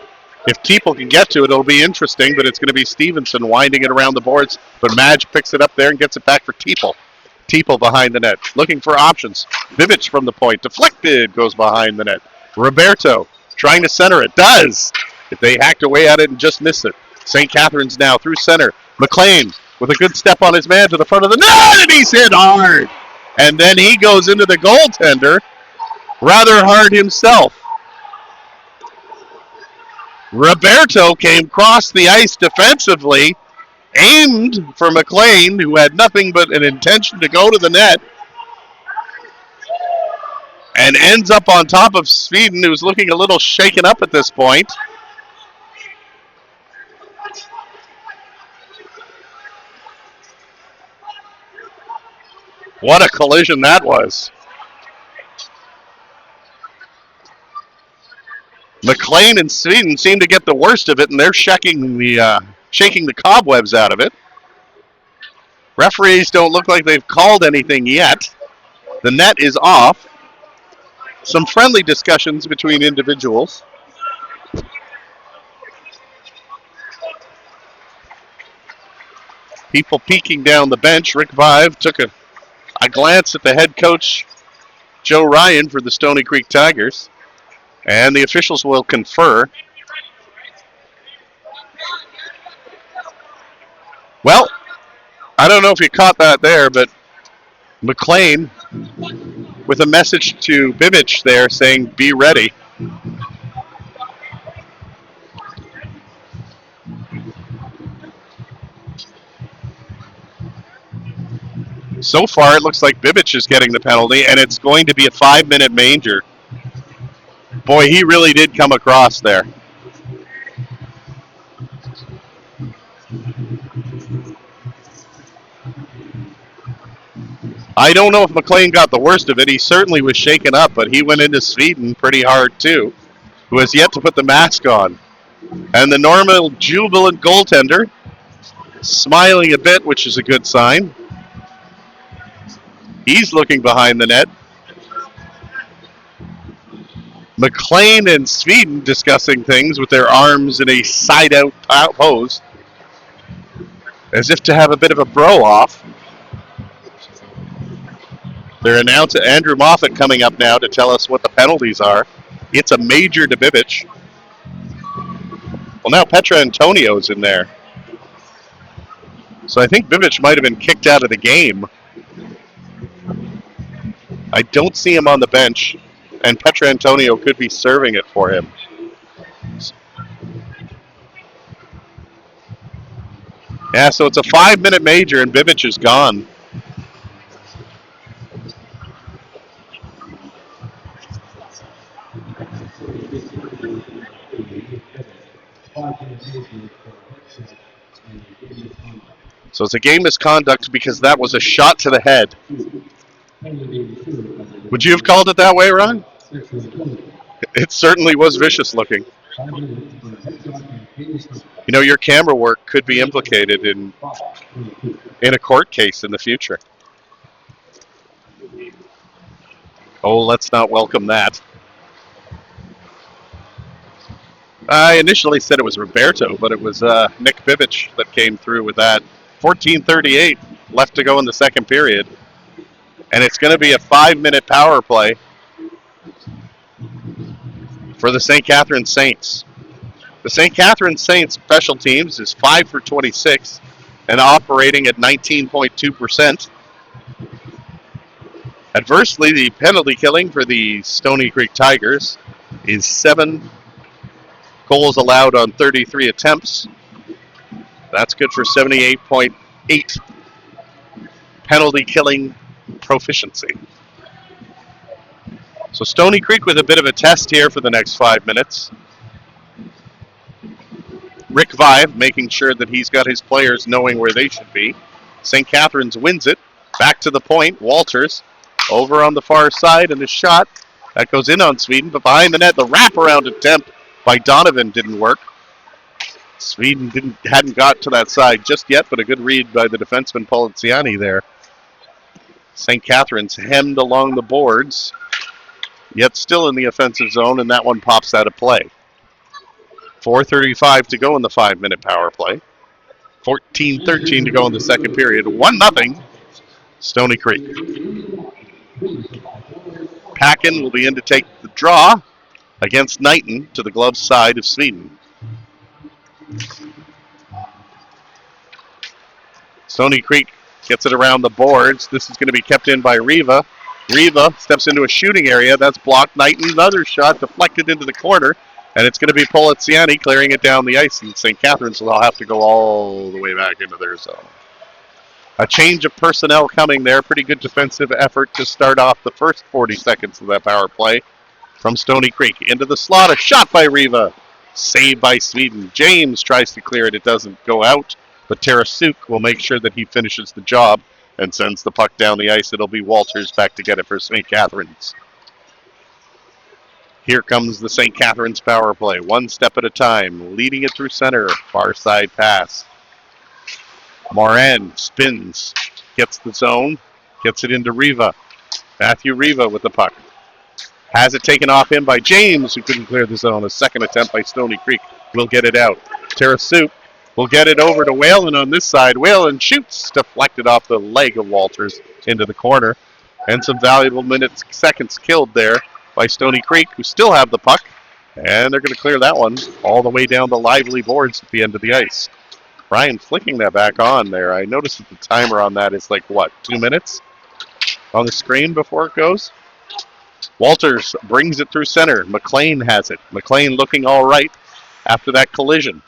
If Teeple can get to it, it'll be interesting, but it's going to be Stevenson winding it around the boards. But Madge picks it up there and gets it back for Teeple. Teeple behind the net, looking for options. Vivich from the point. Deflected. Goes behind the net. Roberto trying to center it. Does! If they hacked away at it and just missed it. St. Catharines now through center. McLean with a good step on his man to the front of the net, and he's hit hard. And then he goes into the goaltender rather hard himself. Roberto came across the ice defensively, aimed for McLean, who had nothing but an intention to go to the net, and ends up on top of Sweden, who's looking a little shaken up at this point. What a collision that was. McLean and Sweden seem to get the worst of it, and they're shaking the cobwebs out of it. Referees don't look like they've called anything yet. The net is off. Some friendly discussions between individuals. People peeking down the bench. Rick Vive took a glance at the head coach, Joe Ryan, for the Stoney Creek Tigers. And the officials will confer. Well, I don't know if you caught that there, but McLean with a message to Bibich there saying, be ready. So far, it looks like Bibich is getting the penalty, and it's going to be a 5-minute manger. Boy, he really did come across there. I don't know if McLean got the worst of it. He certainly was shaken up, but he went into Sweden pretty hard too, who has yet to put the mask on. And the normal jubilant goaltender smiling a bit, which is a good sign. He's looking behind the net. McLean and Sweden discussing things with their arms in a side-out pose, as if to have a bit of a bro-off. Their announcer, Andrew Moffat, coming up now to tell us what the penalties are. It's a major to Bibich. Well, now Petra Antonio's in there. So I think Bibich might have been kicked out of the game. I don't see him on the bench, and Petra Antonio could be serving it for him. Yeah, so it's a 5-minute major, and Bibich is gone. So it's a game misconduct because that was a shot to the head. Would you have called it that way, Ron? It certainly was vicious looking. You know, your camera work could be implicated in a court case in the future. Oh, let's not welcome that. I initially said it was Roberto, but it was Nick Bibich that came through with that. 14:38 left to go in the second period. And it's going to be a 5-minute power play for the St. Catharines Saints. The St. Catharines Saints special teams is 5 for 26 and operating at 19.2%. Adversely, the penalty killing for the Stoney Creek Tigers is 7 goals allowed on 33 attempts. That's good for 78.8 penalty killing proficiency. So Stoney Creek with a bit of a test here for the next 5 minutes. Rick Vive making sure that he's got his players knowing where they should be. St. Catharines wins it. Back to the point. Walters over on the far side, and the shot that goes in on Sweden, but behind the net, the wraparound attempt by Donovan didn't work. Sweden hadn't got to that side just yet, but a good read by the defenseman Poliziani there. St. Catharines hemmed along the boards, yet still in the offensive zone, and that one pops out of play. 4:35 to go in the 5-minute power play. 14-13 to go in the second period. 1-0, Stoney Creek. Packin will be in to take the draw against Knighton to the glove side of Sweden. Stoney Creek gets it around the boards. This is going to be kept in by Riva. Riva steps into a shooting area. That's blocked. Knighton, another shot deflected into the corner. And it's going to be Poliziani clearing it down the ice. And St. Catharines will have to go all the way back into their zone. A change of personnel coming there. Pretty good defensive effort to start off the first 40 seconds of that power play from Stoney Creek. Into the slot. A shot by Riva. Saved by Sweden. James tries to clear it. It doesn't go out. But Tarasuk will make sure that he finishes the job and sends the puck down the ice. It'll be Walters back to get it for St. Catharines. Here comes the St. Catharines power play. One step at a time. Leading it through center. Far side pass. Moran spins. Gets the zone. Gets it into Riva. Matthew Riva with the puck. Has it taken off him by James, who couldn't clear the zone. A second attempt by Stoney Creek will get it out. Tarasuk will get it over to Whalen on this side. Whalen shoots, deflected off the leg of Walters into the corner. And some valuable seconds killed there by Stoney Creek, who still have the puck. And they're going to clear that one all the way down the lively boards at the end of the ice. Ryan flicking that back on there. I noticed that the timer on that is 2 minutes on the screen before it goes. Walters brings it through center. McLean has it. McLean looking all right after that collision.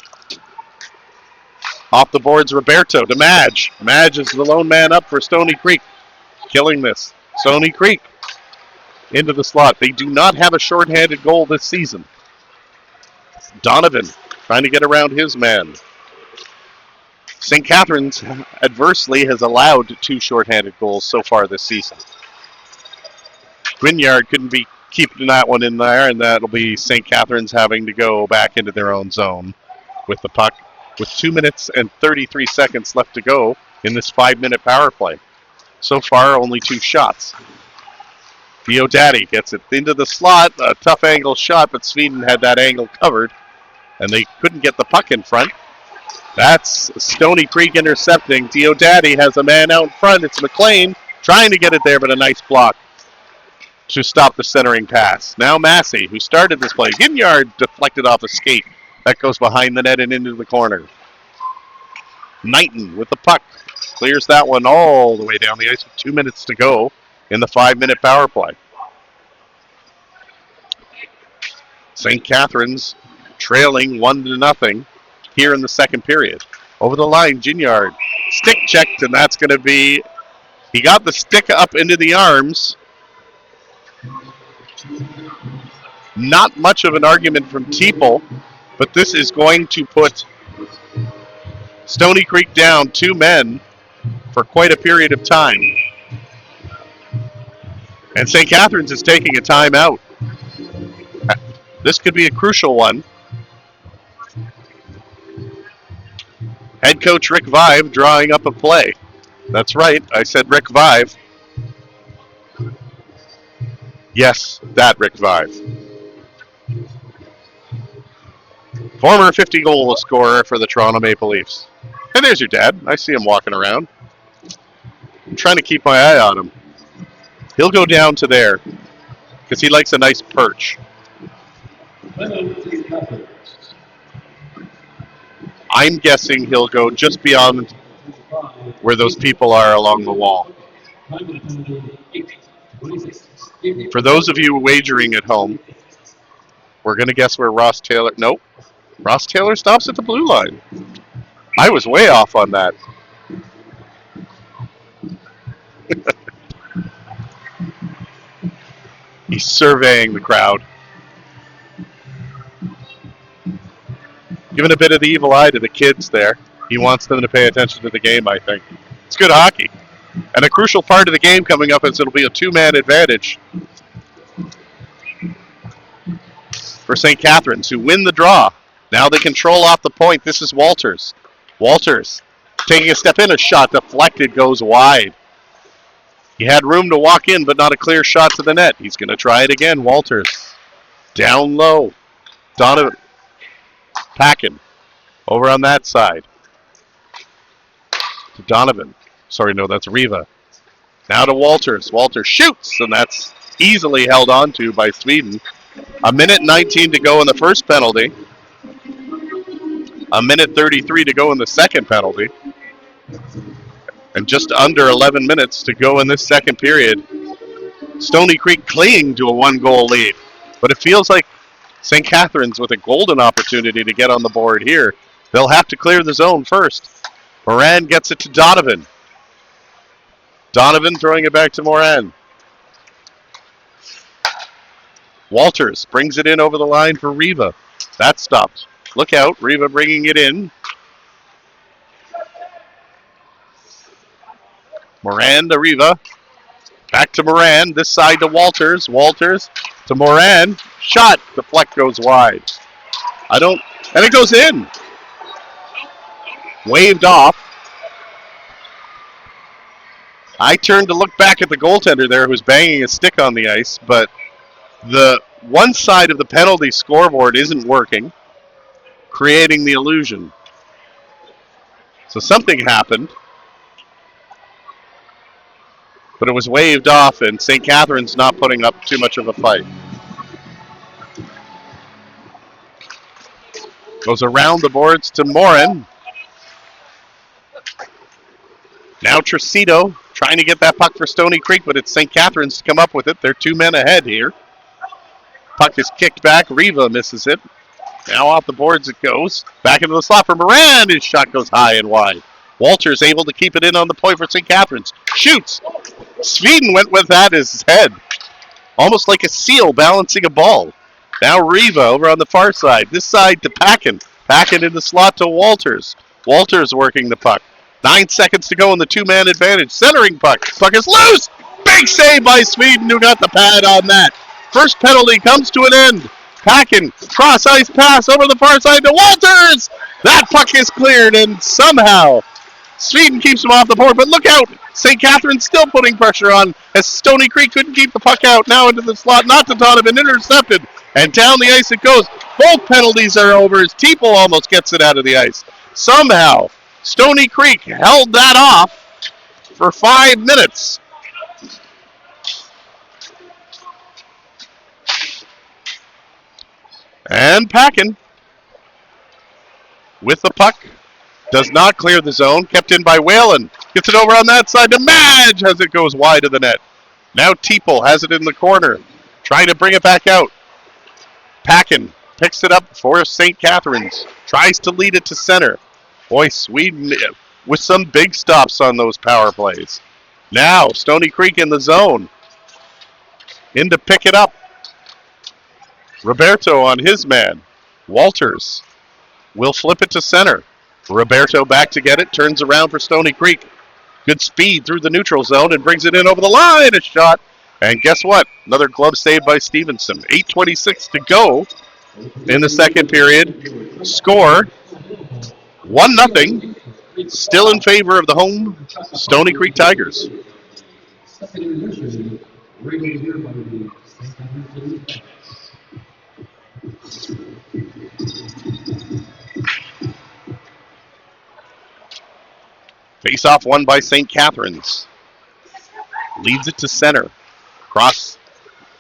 Off the boards, Roberto to Madge. Madge is the lone man up for Stoney Creek. Killing this. Stoney Creek into the slot. They do not have a shorthanded goal this season. Donovan trying to get around his man. St. Catharines adversely has allowed 2 shorthanded goals so far this season. Grignard couldn't be keeping that one in there, and that'll be St. Catharines having to go back into their own zone with the puck, with 2 minutes and 33 seconds left to go in this 5-minute power play. So far, only 2 shots. Diodati gets it into the slot, a tough angle shot, but Sweden had that angle covered, and they couldn't get the puck in front. That's Stoney Creek intercepting. Diodati has a man out in front. It's McLean trying to get it there, but a nice block to stop the centering pass. Now Massey, who started this play. Grignard deflected off a skate. That goes behind the net and into the corner. Knighton with the puck. Clears that one all the way down the ice with 2 minutes to go in the 5-minute power play. St. Catharines trailing 1-0 here in the second period. Over the line, Grignard. Stick checked, and that's going to be... He got the stick up into the arms. Not much of an argument from Teeple, but this is going to put Stoney Creek down 2 men for quite a period of time. And St. Catharines is taking a timeout. This could be a crucial one. Head coach Rick Vive drawing up a play. That's right, I said Rick Vive. Yes, that Rick Vive. Former 50-goal scorer for the Toronto Maple Leafs. And there's your dad. I see him walking around. I'm trying to keep my eye on him. He'll go down to there because he likes a nice perch. I'm guessing he'll go just beyond where those people are along the wall. For those of you wagering at home, we're going to guess where Ross Taylor... Nope. Ross Taylor stops at the blue line. I was way off on that. He's surveying the crowd. Giving a bit of the evil eye to the kids there. He wants them to pay attention to the game, I think. It's good hockey. And a crucial part of the game coming up is it'll be a two-man advantage for St. Catharines, who win the draw. Now they control off the point. This is Walters. Walters taking a step in, a shot deflected, goes wide. He had room to walk in, but not a clear shot to the net. He's going to try it again. Walters down low. Donovan Packin over on that side. To Donovan. Sorry, no, that's Riva. Now to Walters. Walters shoots, and that's easily held on to by Sweden. A minute 19 to go in the first penalty. A minute 33 to go in the second penalty. And just under 11 minutes to go in this second period. Stoney Creek clinging to a one-goal lead. But it feels like St. Catharines with a golden opportunity to get on the board here. They'll have to clear the zone first. Moran gets it to Donovan. Donovan throwing it back to Moran. Walters brings it in over the line for Riva. That stopped. Look out, Riva bringing it in. Moran to Riva. Back to Moran. This side to Walters. Walters to Moran. Shot. The fleck goes wide. And it goes in. Waved off. I turned to look back at the goaltender there who's banging a stick on the ice, but the one side of the penalty scoreboard isn't working, creating the illusion. So something happened, but it was waved off, and St. Catharines not putting up too much of a fight. Goes around the boards to Morin. Now Tricito trying to get that puck for Stoney Creek, but it's St. Catharines to come up with it. They're 2 men ahead here. Puck is kicked back. Riva misses it. Now off the boards it goes. Back into the slot for Moran. His shot goes high and wide. Walters able to keep it in on the point for St. Catharines. Shoots. Sweden went with that as his head. Almost like a seal balancing a ball. Now Riva over on the far side. This side to Packin. Packin in the slot to Walters. Walters working the puck. 9 seconds to go in the two-man advantage. Centering puck. Puck is loose. Big save by Sweden, who got the pad on that. First penalty comes to an end. Packin, cross-ice pass over the far side to Walters. That puck is cleared, and somehow Sweden keeps him off the board. But look out. St. Catharines still putting pressure on as Stoney Creek couldn't keep the puck out. Now into the slot. Not to Donovan. Intercepted. And down the ice it goes. Both penalties are over as Teeple almost gets it out of the ice. Somehow Stoney Creek held that off for 5 minutes. And Packin with the puck does not clear the zone. Kept in by Whalen. Gets it over on that side to Madge as it goes wide of the net. Now Teeple has it in the corner. Trying to bring it back out. Packin picks it up for St. Catharines. Tries to lead it to center. Boy, Sweden with some big stops on those power plays. Now, Stoney Creek in the zone. In to pick it up. Roberto on his man. Walters will flip it to center. Roberto back to get it. Turns around for Stoney Creek. Good speed through the neutral zone and brings it in over the line. A shot. And guess what? Another glove save by Stevenson. 8:26 to go in the second period. Score 1-0. Still in favor of the home Stoney Creek Tigers. Face-off won by St. Catharines. Leads it to center. Cross.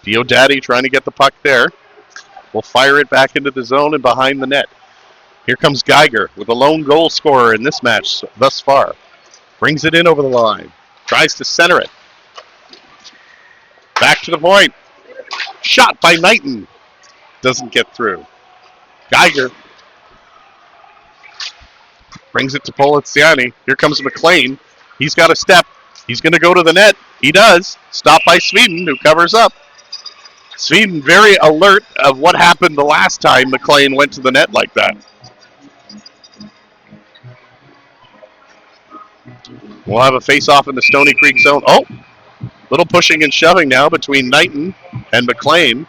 Diodati trying to get the puck there. Will fire it back into the zone and behind the net. Here comes Geiger with a lone goal scorer in this match thus far. Brings it in over the line. Tries to center it. Back to the point. Shot by Knighton. Doesn't get through. Geiger brings it to Poliziani. Here comes McLean. He's got a step. He's going to go to the net. He does. Stopped by Sweden, who covers up. Sweden very alert of what happened the last time McLean went to the net like that. We'll have a face-off in the Stoney Creek zone. Oh, little pushing and shoving now between Knighton and McLean.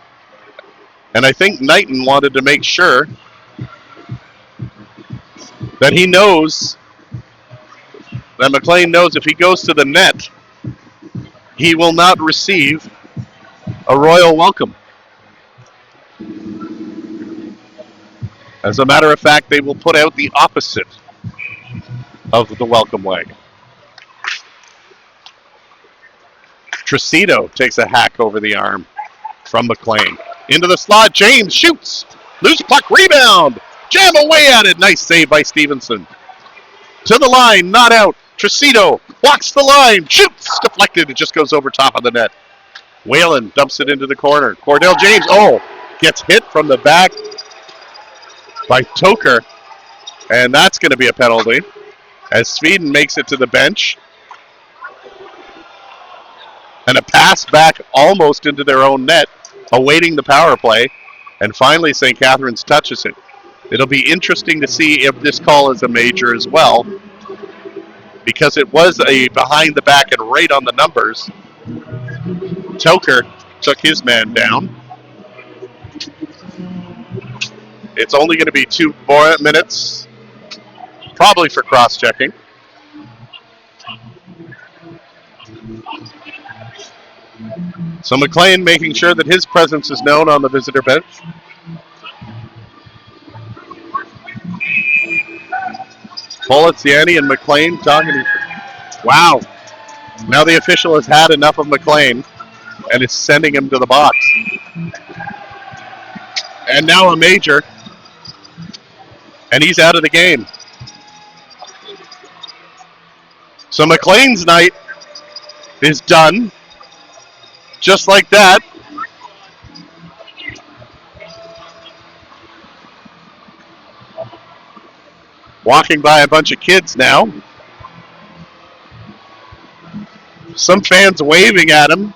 And I think Knighton wanted to make sure that he knows, that McLean knows if he goes to the net, he will not receive a royal welcome. As a matter of fact, they will put out the opposite of the welcome wagon. Tricito takes a hack over the arm from McLean. Into the slot, James shoots. Loose puck, rebound. Jam away at it. Nice save by Stevenson. To the line, not out. Tricito walks the line, shoots. Deflected, it just goes over top of the net. Whalen dumps it into the corner. Cordell James, gets hit from the back by Toker. And that's going to be a penalty as Sweden makes it to the bench. And a pass back almost into their own net, awaiting the power play. And finally, St. Catharines touches it. It'll be interesting to see if this call is a major as well, because it was a behind the back and right on the numbers. Toker took his man down. It's only going to be 2 more minutes, probably for cross-checking. So McLean making sure that his presence is known on the visitor bench. Polizziani and McLean talking. Wow. Now the official has had enough of McLean and is sending him to the box. And now a major. And he's out of the game. So McLean's night is done. Just like that. Walking by a bunch of kids now. Some fans waving at him,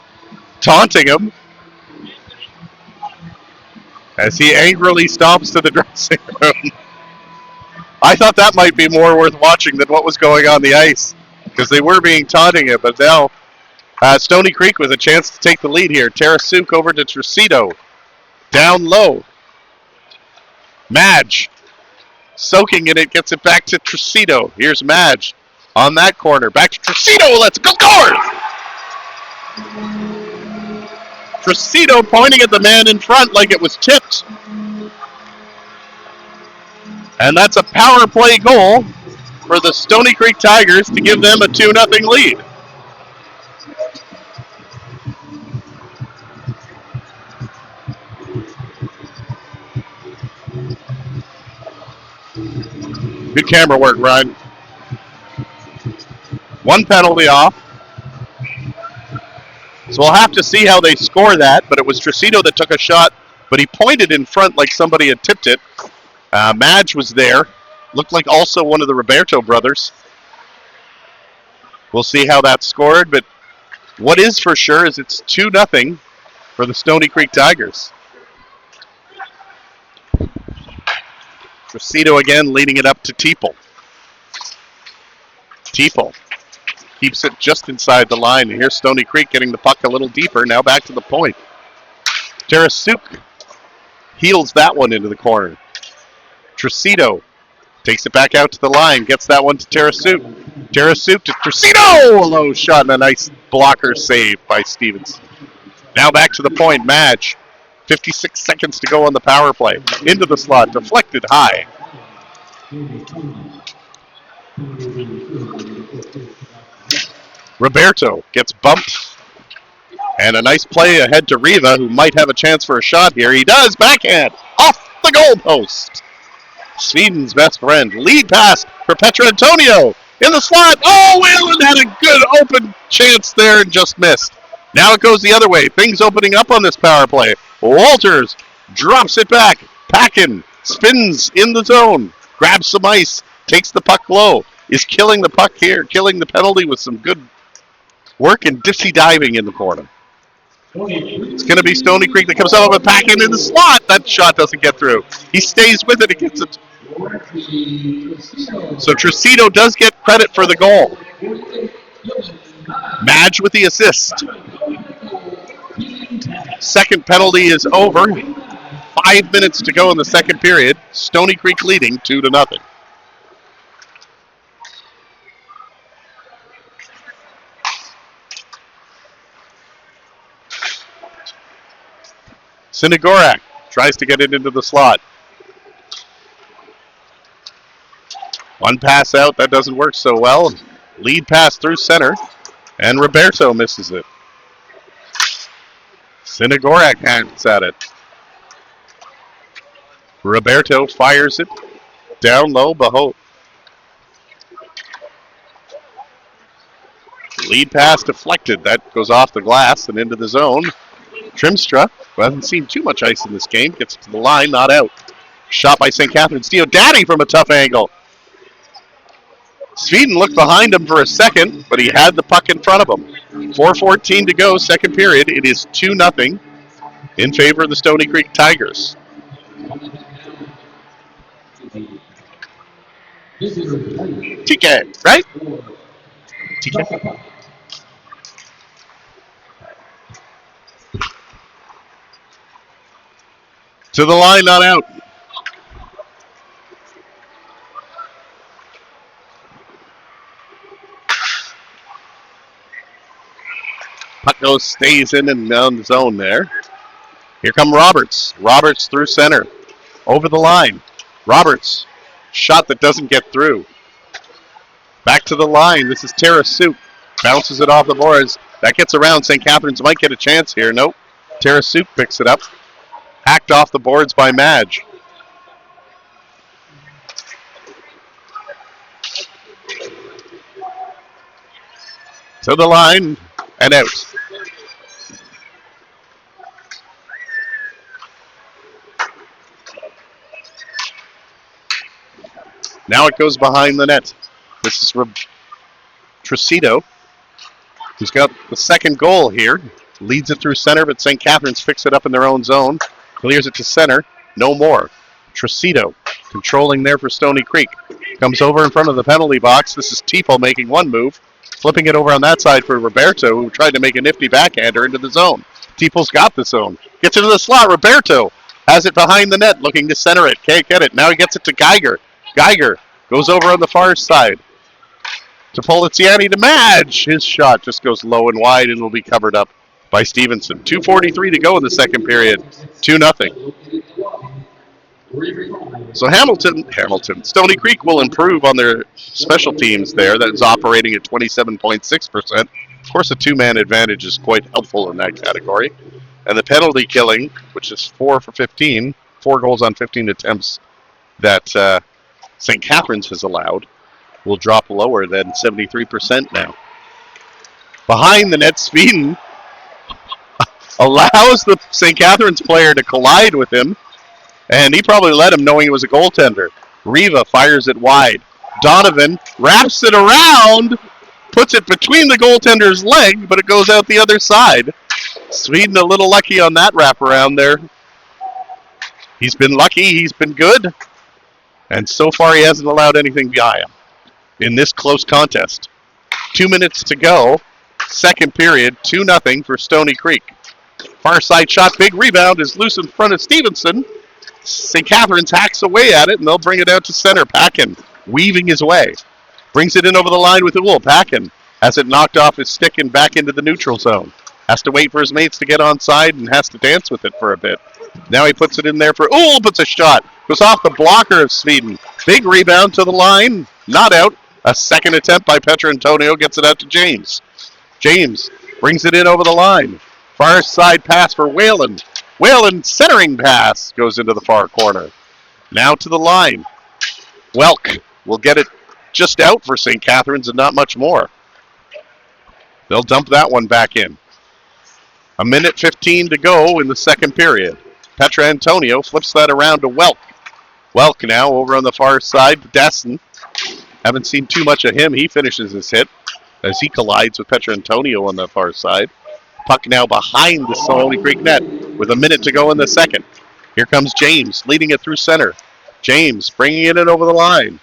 taunting him, as he angrily stomps to the dressing room. I thought that might be more worth watching than what was going on the ice, because they were being taunting him, but now Stoney Creek with a chance to take the lead here. Tarasuk over to Tricito. Down low. Madge soaking in it, gets it back to Tricito. Here's Madge on that corner. Back to Tricito. Let's go, scores! Tricito pointing at the man in front like it was tipped. And that's a power play goal for the Stoney Creek Tigers to give them a 2-0 lead. Good camera work, Ryan. One penalty off. So we'll have to see how they score that, but it was Tricito that took a shot, but he pointed in front like somebody had tipped it. Madge was there. Looked like also one of the Roberto brothers. We'll see how that's scored, but what is for sure is it's 2-0 for the Stoney Creek Tigers. Tricito again leading it up to Teeple. Teeple keeps it just inside the line. And here's Stoney Creek getting the puck a little deeper. Now back to the point. Tarasuk heels that one into the corner. Tricito takes it back out to the line. Gets that one to Tarasuk. Tarasuk to Tricito! A low shot and a nice blocker save by Stevens. Now back to the point. Madge. 56 seconds to go on the power play. Into the slot. Deflected high. Roberto gets bumped. And a nice play ahead to Riva, who might have a chance for a shot here. He does. Backhand. Off the goalpost. Sweden's best friend. Lead pass for Petro Antonio. In the slot. Oh, Whalen had a good open chance there and just missed. Now it goes the other way. Things opening up on this power play. Walters drops it back. Packin spins in the zone. Grabs some ice. Takes the puck low. Is killing the puck here. Killing the penalty with some good work and dipsy diving in the corner. It's going to be Stoney Creek that comes up with Packin in the slot. That shot doesn't get through. He stays with it. He gets it. So Tricito does get credit for the goal. Madge with the assist. Second penalty is over. 5 minutes to go in the second period. Stoney Creek leading 2-0. Sinigorak tries to get it into the slot. One pass out, that doesn't work so well. Lead pass through center, and Roberto misses it. Sinigorak hands at it. Roberto fires it down low. Behold. Lead pass deflected. That goes off the glass and into the zone. Trimstra, who hasn't seen too much ice in this game, gets to the line, not out. Shot by St. Catharines. Diodati from a tough angle. Sweden looked behind him for a second, but he had the puck in front of him. 4:14 to go, second period. It is 2-0 in favor of the Stoney Creek Tigers. TK, right? TK. To the line, not out. Puck goes, stays in and down the zone there. Here come Roberts. Roberts through center. Over the line. Roberts. Shot that doesn't get through. Back to the line. This is Tarasuk. Bounces it off the boards. That gets around. St. Catharines might get a chance here. Nope. Tarasuk picks it up. Hacked off the boards by Madge. To the line and out. Now it goes behind the net. This is Tricito, who's got the second goal here. Leads it through center, but St. Catharines picks it up in their own zone. Clears it to center. No more. Tricito controlling there for Stoney Creek. Comes over in front of the penalty box. This is Tipo making one move. Flipping it over on that side for Roberto, who tried to make a nifty backhander into the zone. Tipo's got the zone. Gets into the slot. Roberto has it behind the net, looking to center it. Can't get it. Now he gets it to Geiger. Geiger goes over on the far side to Poliziani to Madge. His shot just goes low and wide and will be covered up by Stevenson. 2:43 to go in the second period. 2-0. So Stony Creek will improve on their special teams there. That is operating at 27.6%. Of course, a two-man advantage is quite helpful in that category. And the penalty killing, which is 4 for 15, 4 goals on 15 attempts that St. Catharines has allowed, will drop lower than 73% now. Behind the net, Sweden allows the St. Catharines player to collide with him, and he probably let him knowing it was a goaltender. Riva fires it wide. Donovan wraps it around, puts it between the goaltender's leg, but it goes out the other side. Sweden a little lucky on that wraparound there. He's been lucky, he's been good, and so far he hasn't allowed anything by him in this close contest. 2 minutes to go, second period, 2-0 for Stoney Creek. Far side shot, big rebound, is loose in front of Stevenson. St. Catharines hacks away at it, and they'll bring it out to center. Packin weaving his way. Brings it in over the line with Uhl. Packin has it knocked off his stick and back into the neutral zone. Has to wait for his mates to get onside and has to dance with it for a bit. Now he puts it in there for Uhl, puts a shot. Goes off the blocker of Sweden. Big rebound to the line. Not out. A second attempt by Petra Antonio gets it out to James. James brings it in over the line. Far side pass for Whalen. Whalen centering pass goes into the far corner. Now to the line. Welk will get it just out for St. Catharines and not much more. They'll dump that one back in. 1:15 to go in the second period. Petra Antonio flips that around to Welk. Welk now over on the far side to Dessen. Haven't seen too much of him. He finishes his hit as he collides with Petra Antonio on the far side. Puck now behind the Stoney Creek net with a minute to go in the second. Here comes James leading it through center. James bringing it in over the line.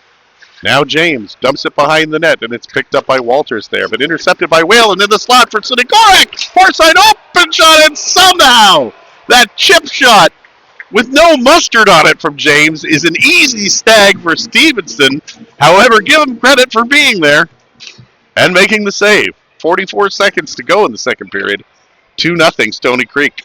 Now James dumps it behind the net, and it's picked up by Walters there, but intercepted by Whale, and in the slot for Stoney. Far side open shot, and somehow that chip shot with no mustard on it from James is an easy snag for Stevenson. However, give him credit for being there and making the save. 44 seconds to go in the second period. 2-0 Stoney Creek.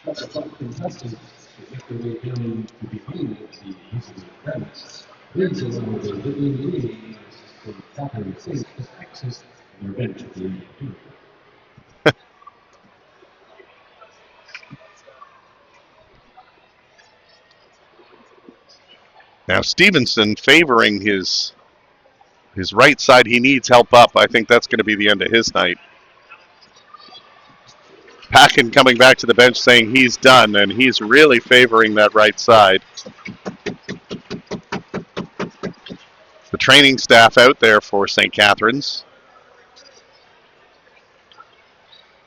Now Stevenson favoring his right side. He needs help up. I think that's going to be the end of his night. Packin coming back to the bench saying he's done, and he's really favoring that right side. The training staff out there for St. Catharines.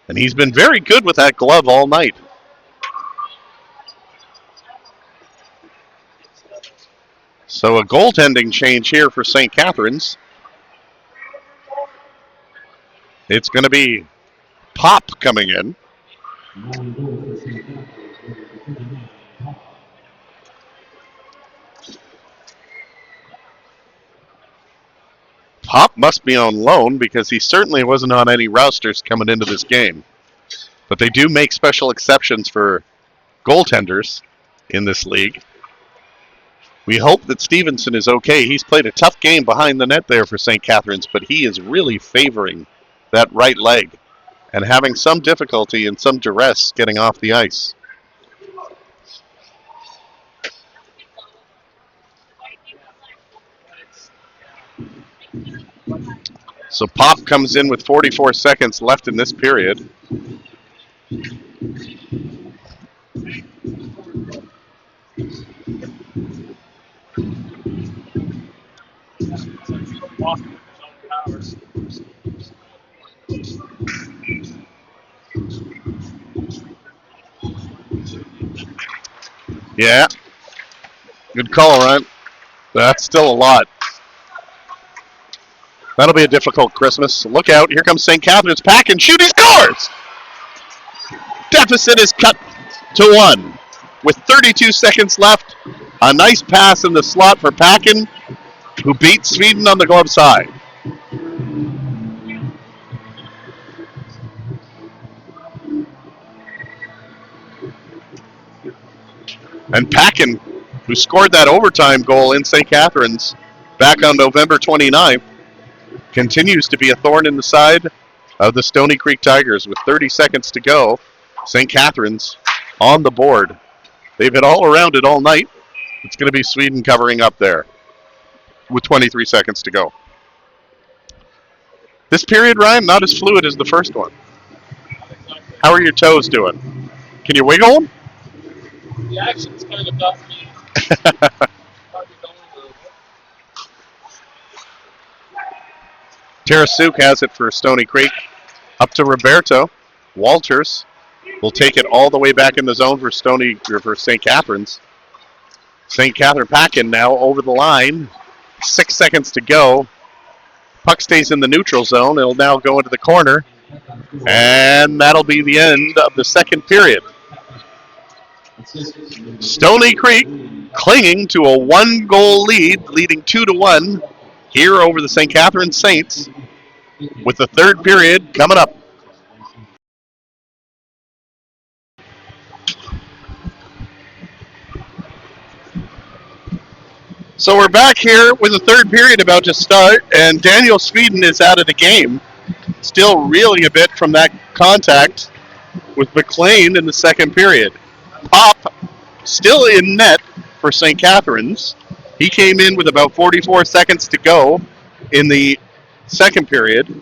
And he's been very good with that glove all night. So a goaltending change here for St. Catharines. It's going to be Pop coming in. Pop must be on loan because he certainly wasn't on any rosters coming into this game. But they do make special exceptions for goaltenders in this league. We hope that Stevenson is okay. He's played a tough game behind the net there for St. Catharines, but he is really favoring that right leg and having some difficulty and some duress getting off the ice. So Pop comes in with 44 seconds left in this period. Yeah. Good call, Ryan. That's still a lot. That'll be a difficult Christmas. Look out. Here comes St. Catharines. Pack and shoot. He scores! Deficit is cut to 1. With 32 seconds left, a nice pass in the slot for Packin, who beat Sweden on the glove side. And Packin, who scored that overtime goal in St. Catharines back on November 29th, continues to be a thorn in the side of the Stoney Creek Tigers with 30 seconds to go. St. Catharines on the board. They've been all around it all night. It's going to be Sweden covering up there with 23 seconds to go. This period, Ryan, not as fluid as the first one. How are your toes doing? Can you wiggle them? The action's kind of got me. Tarasuk has it for Stoney Creek. Up to Roberto. Walters will take it all the way back in the zone for St. Catharines. St. Catharine Packin now over the line. 6 seconds to go. Puck stays in the neutral zone. It'll now go into the corner. And that'll be the end of the second period. Stoney Creek clinging to a 1-goal lead, leading 2-1 here over the St. Catharines Saints, with the third period coming up. So we're back here with the third period about to start, and Daniel Sweden is out of the game, still reeling a bit from that contact with McLean in the second period. Pop still in net for St. Catharines. He came in with about 44 seconds to go in the second period.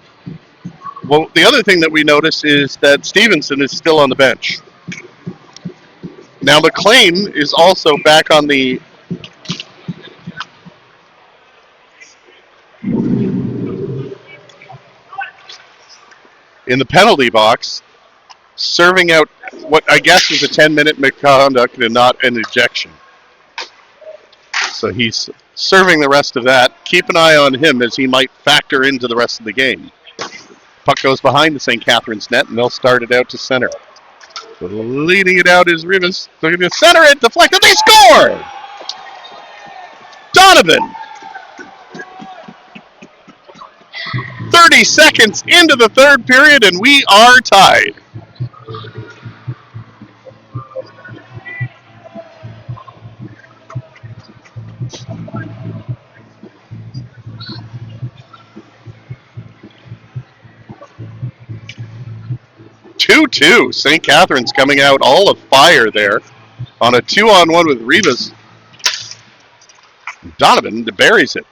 Well, the other thing that we notice is that Stevenson is still on the bench. Now McLean is also back on the in the penalty box, serving out what I guess was a 10-minute misconduct and not an ejection. So he's serving the rest of that. Keep an eye on him as he might factor into the rest of the game. Puck goes behind the St. Catharines net, and they'll start it out to center. Leading it out is Rivas. Looking to center it, deflected, they score! Donovan! 30 seconds into the third period, and we are tied. Two. St. Catharines coming out all of fire there on a 2-on-1 with Rivas. Donovan buries it.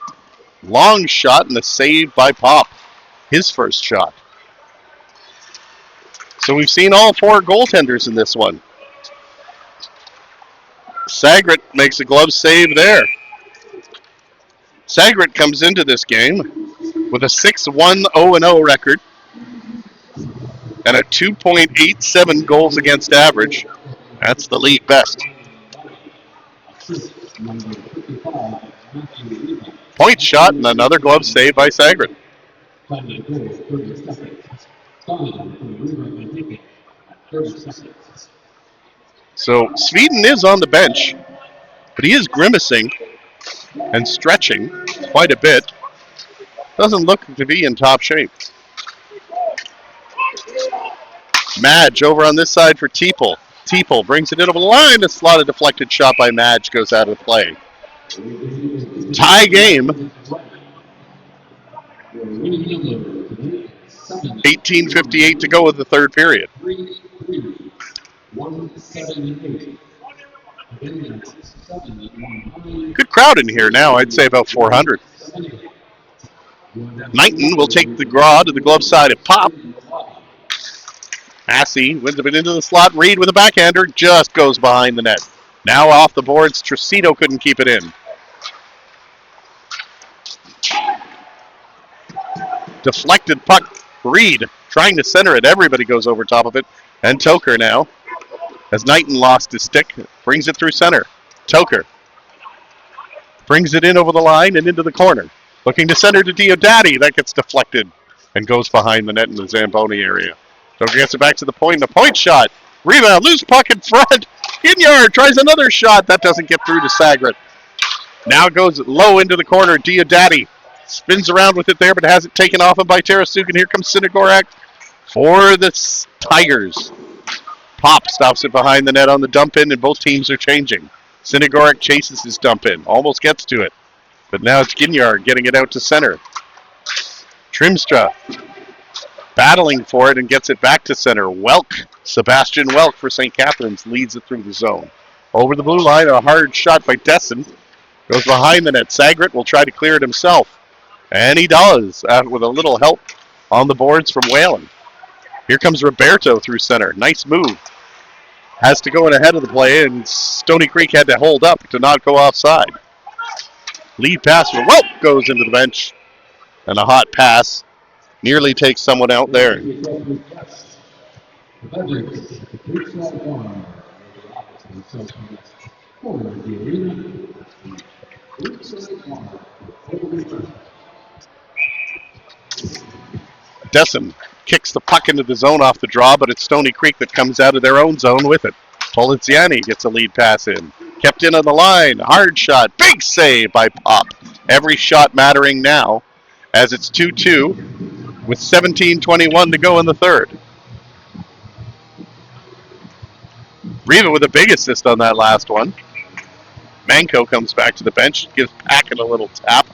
Long shot and a save by Pop. His first shot. So we've seen all four goaltenders in this one. Sagret makes a glove save there. Sagret comes into this game with a 6-1-0-0 record and a 2.87 goals against average. That's the league best. Point shot and another glove save by Sagret. So Sweden is on the bench, but he is grimacing and stretching quite a bit. Doesn't look to be in top shape. Madge over on this side for Teeple. Teeple brings it in over the line. A slotted deflected shot by Madge goes out of play. Tie game. 18:58 to go with the third period. Good crowd in here now. I'd say about 400. Knighton will take the draw to the glove side of Pop. Massey wins it into the slot. Reed with a backhander just goes behind the net. Now off the boards. Tricito couldn't keep it in. Deflected puck. Reed trying to center it. Everybody goes over top of it. And Toker now, as Knighton lost his stick, brings it through center. Toker brings it in over the line and into the corner. Looking to center to Diodati. That gets deflected and goes behind the net in the Zamboni area. Toker gets it back to the point. The point shot. Rebound. Loose puck in front. Ginyard tries another shot. That doesn't get through to Sagret. Now goes low into the corner. Diodati spins around with it there, but has it taken off him by Tarasuk. And here comes Sinagorak for the Tigers. Pop stops it behind the net on the dump in, and both teams are changing. Sinagorak chases his dump in. Almost gets to it. But now it's Ginyard getting it out to center. Trimstra battling for it and gets it back to center. Welk, Sebastian Welk for St. Catharines leads it through the zone. Over the blue line, a hard shot by Dessen. Goes behind the net. Sagret will try to clear it himself. And he does, with a little help on the boards from Whalen. Here comes Roberto through center. Nice move. Has to go in ahead of the play, and Stoney Creek had to hold up to not go offside. Lead pass for Welk goes into the bench. And a hot pass nearly takes someone out there. Dessen kicks the puck into the zone off the draw, but it's Stoney Creek that comes out of their own zone with it. Poliziani gets a lead pass in. Kept in on the line. Hard shot. Big save by Pop. Every shot mattering now as it's 2-2 with 17:21 to go in the third. Riva with a big assist on that last one. Manco comes back to the bench, gives Packett a little tap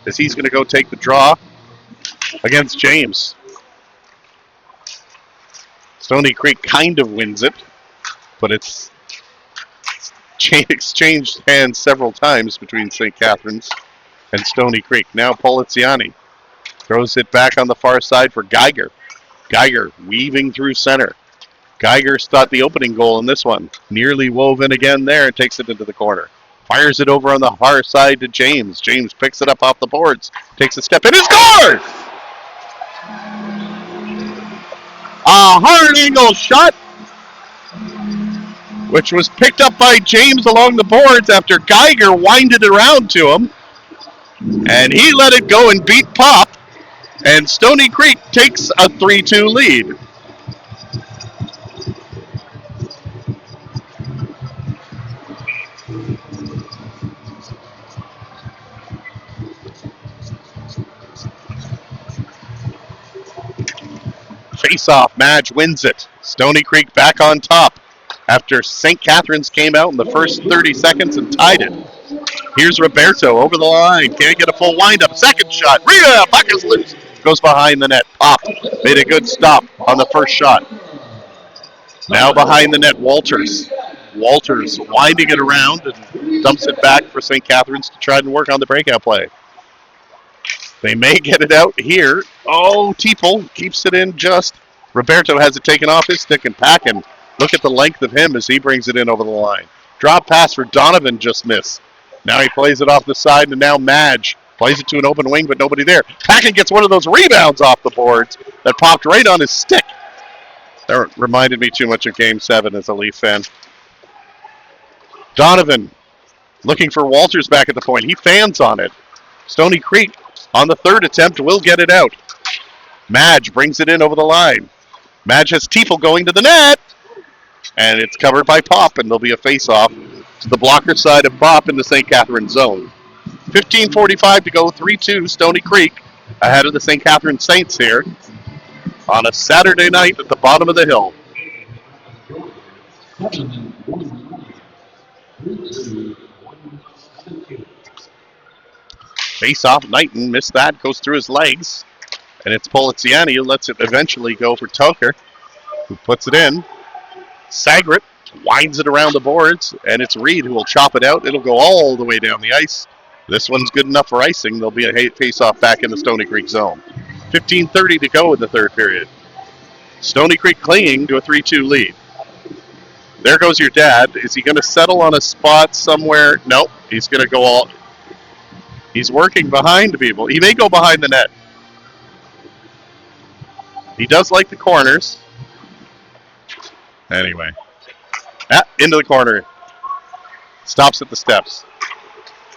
as he's going to go take the draw against James. Stoney Creek kind of wins it, but it's exchanged hands several times between St. Catharines and Stoney Creek. Now Poliziani throws it back on the far side for Geiger. Geiger weaving through center. Geiger's thought the opening goal in this one. Nearly wove in again there and takes it into the corner. Fires it over on the far side to James. James picks it up off the boards. Takes a step in and scores! A hard angle shot, which was picked up by James along the boards after Geiger winded it around to him. And he let it go and beat Pop. And Stoney Creek takes a 3-2 lead. Face-off, Madge wins it. Stoney Creek back on top after St. Catharines came out in the first 30 seconds and tied it. Here's Roberto over the line. Can't get a full windup. Second shot. Rita, puck is loose. Goes behind the net. Pop made a good stop on the first shot. Now behind the net, Walters. Walters winding it around and dumps it back for St. Catharines to try and work on the breakout play. They may get it out here. Oh, Teeple keeps it in just. Roberto has it taken off his stick and packing. Look at the length of him as he brings it in over the line. Drop pass for Donovan just missed. Now he plays it off the side, and now Madge plays it to an open wing, but nobody there. Packin gets one of those rebounds off the boards that popped right on his stick. That reminded me too much of Game 7 as a Leaf fan. Donovan looking for Walters back at the point. He fans on it. Stoney Creek on the third attempt will get it out. Madge brings it in over the line. Madge has Tiefel going to the net. And it's covered by Pop, and there'll be a face-off to the blocker side of Pop in the St. Catharines zone. 15:45 to go, 3-2, Stoney Creek ahead of the St. Catharines Saints here on a Saturday night at the bottom of the hill. Face-off, Knighton missed that, goes through his legs, and it's Poliziani who lets it eventually go for Toker, who puts it in. Sagret winds it around the boards, and it's Reed who will chop it out. It'll go all the way down the ice. This one's good enough for icing. There'll be a face-off back in the Stoney Creek zone. 15:30 to go in the third period. Stoney Creek clinging to a 3-2 lead. There goes your dad. Is he going to settle on a spot somewhere? Nope. He's going to go all... He's working behind people. He may go behind the net. He does like the corners. Anyway. Into the corner. Stops at the steps.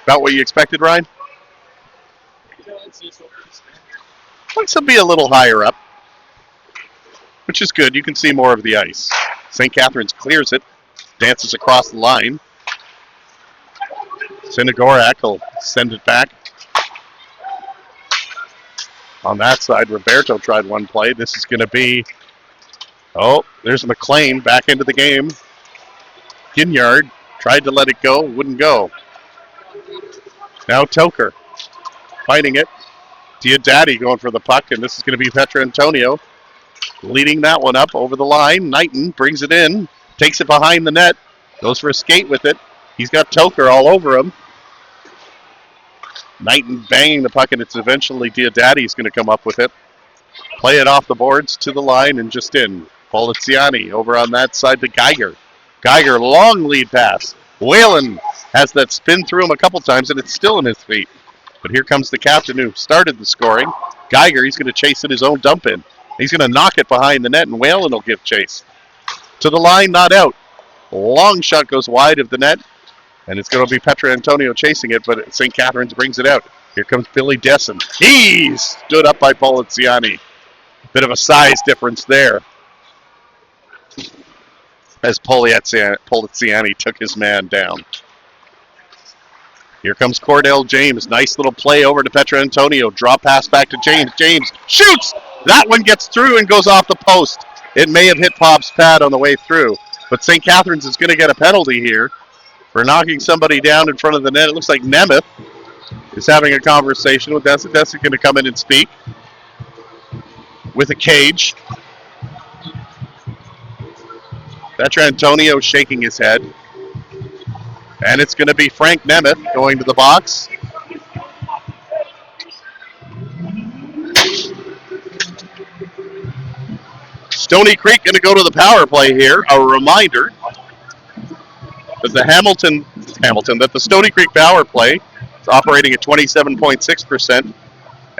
About what you expected, Ryan? Looks to be a little higher up, which is good. You can see more of the ice. St. Catharines clears it, dances across the line. Sinagorak will send it back. On that side, Roberto tried one play. This is going to be... Oh, there's McLean back into the game. Ginyard tried to let it go, wouldn't go. Now Toker fighting it. Diodati going for the puck, and this is going to be Petra Antonio leading that one up over the line. Knighton brings it in, takes it behind the net, goes for a skate with it. He's got Toker all over him. Knighton banging the puck, and it's eventually Diodati's going to come up with it. Play it off the boards to the line and just in. Poliziani over on that side to Geiger. Geiger, long lead pass. Whalen has that spin through him a couple times, and it's still in his feet. But here comes the captain who started the scoring. Geiger, he's going to chase in his own dump in. He's going to knock it behind the net, and Whalen will give chase. To the line, not out. Long shot goes wide of the net, and it's going to be Petra Antonio chasing it, but St. Catharines brings it out. Here comes Billy Dessen. He stood up by Poliziani. Bit of a size difference there, as Poliziani took his man down. Here comes Cordell James. Nice little play over to Petra Antonio. Draw pass back to James. James shoots! That one gets through and goes off the post. It may have hit Pop's pad on the way through, but St. Catharines is going to get a penalty here for knocking somebody down in front of the net. It looks like Nemeth is having a conversation with Dessa. Dessa's going to come in and speak with a cage. Petra Antonio shaking his head. And it's going to be Frank Nemeth going to the box. Stoney Creek going to go to the power play here. A reminder that the Stoney Creek power play is operating at 27.6%,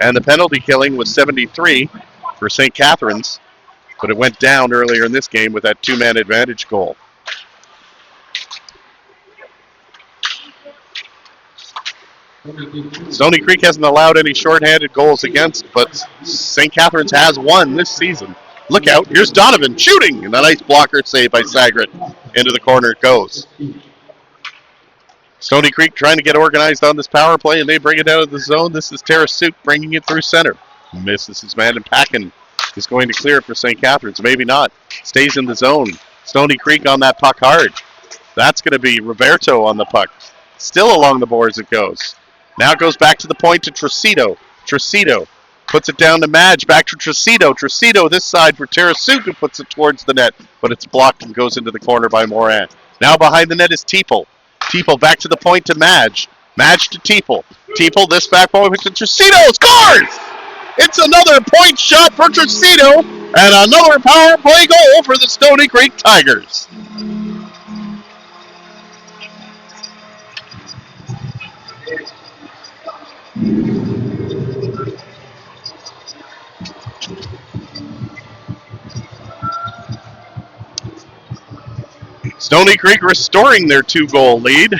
and the penalty killing was 73 for St. Catharines, but it went down earlier in this game with that two-man advantage goal. Stoney Creek hasn't allowed any shorthanded goals against, but St. Catharines has won this season. Look out, here's Donovan shooting, and a nice blocker save by Sagret. Into the corner it goes. Stoney Creek trying to get organized on this power play, and they bring it out of the zone. This is Tarasuk bringing it through center. Misses his man, and Packin is going to clear it for St. Catharines. Maybe not. Stays in the zone. Stoney Creek on that puck hard. That's going to be Roberto on the puck. Still along the boards it goes. Now it goes back to the point to Tracito. Tracito puts it down to Madge. Back to Tracito. Tracito this side for Tarasuk, who puts it towards the net, but it's blocked and goes into the corner by Moran. Now behind the net is Teeple. Teeple back to the point to Madge. Madge to Teeple. Teeple this back point to Tracito. Scores! It's another point shot for Tracito and another power play goal for the Stoney Creek Tigers. Stoney Creek restoring their 2-goal lead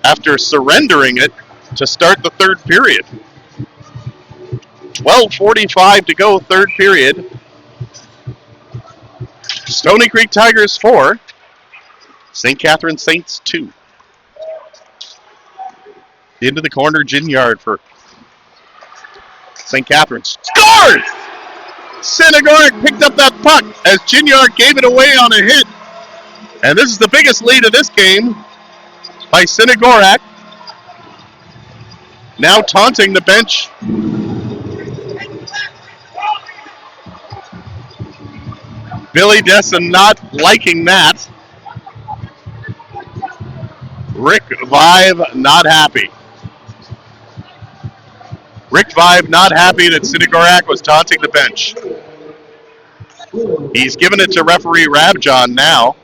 after surrendering it to start the third period. 12:45 to go, third period. Stoney Creek Tigers 4, St. Catharines Saints 2. Into the corner, Ginyard for St. Catharines. Scores! Sinagoric picked up that puck as Ginyard gave it away on a hit. And this is the biggest lead of this game by Sinagorak. Now taunting the bench. Billy Desson not liking that. Rick Vive not happy. Rick Vive not happy that Sinagorak was taunting the bench. He's given it to referee Rabjohn now.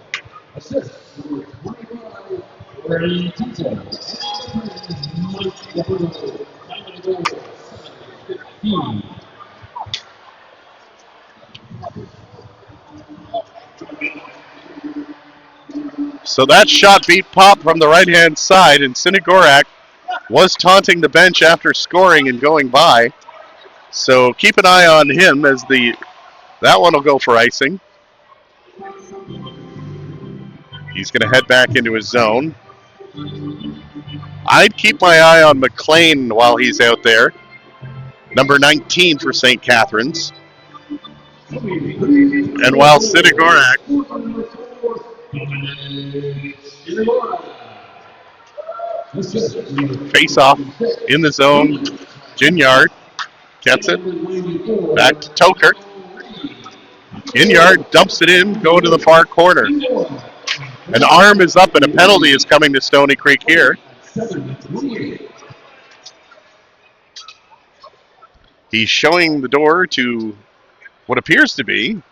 So that shot beat Pop from the right-hand side, and Sinagorak was taunting the bench after scoring and going by. So keep an eye on him as that one will go for icing. He's going to head back into his zone. I'd keep my eye on McLean while he's out there. Number 19 for St. Catharines. And while Sinagorak face off in the zone, Ginyard gets it. Back to Toker. Ginyard dumps it in, going to the far corner. An arm is up and a penalty is coming to Stoney Creek here. He's showing the door to what appears to be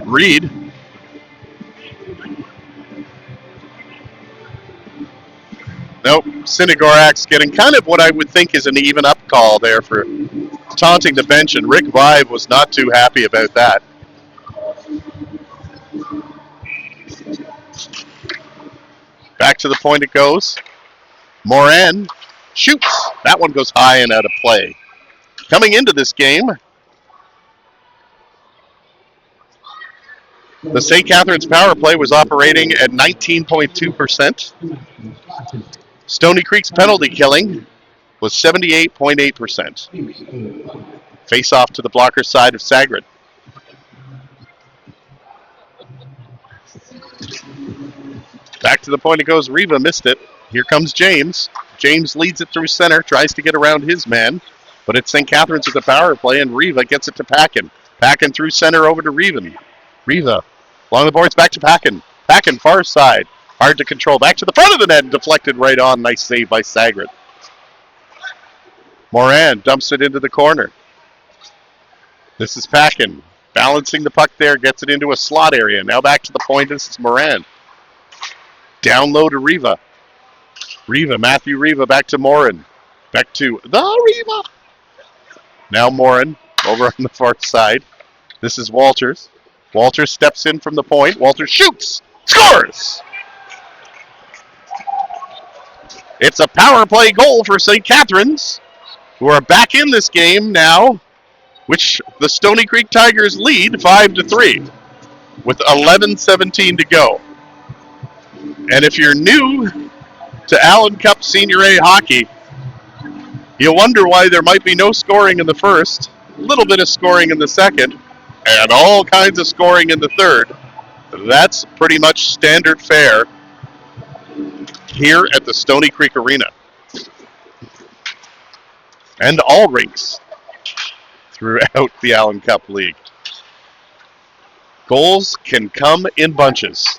Reed. Nope, Sinagorak's getting kind of what I would think is an even up call there for taunting the bench, and Rick Vive was not too happy about that. Back to the point it goes. Moran shoots. That one goes high and out of play. Coming into this game, the St. Catharines power play was operating at 19.2%. Stoney Creek's penalty killing was 78.8%. Face off to the blocker side of Sagret. Back to the point it goes. Riva missed it. Here comes James. James leads it through center, tries to get around his man, but it's St. Catharines with the power play, and Riva gets it to Packin. Packin through center over to Riva. Riva along the boards, back to Packin. Packin far side. Hard to control. Back to the front of the net and deflected right on. Nice save by Sagret. Moran dumps it into the corner. This is Packin. Balancing the puck there, gets it into a slot area. Now back to the point. This is Moran. Down low to Riva. Matthew Riva back to Moran. Back to the Riva. Now Moran over on the far side. This is Walters. Walters steps in from the point. Walters shoots. Scores! It's a power play goal for St. Catharines, who are back in this game now, which the Stoney Creek Tigers lead 5-3 with 11:17 to go. And if you're new to Allen Cup Senior A hockey, you wonder why there might be no scoring in the first, a little bit of scoring in the second, and all kinds of scoring in the third. That's pretty much standard fare here at the Stoney Creek Arena. And all rinks throughout the Allen Cup League. Goals can come in bunches.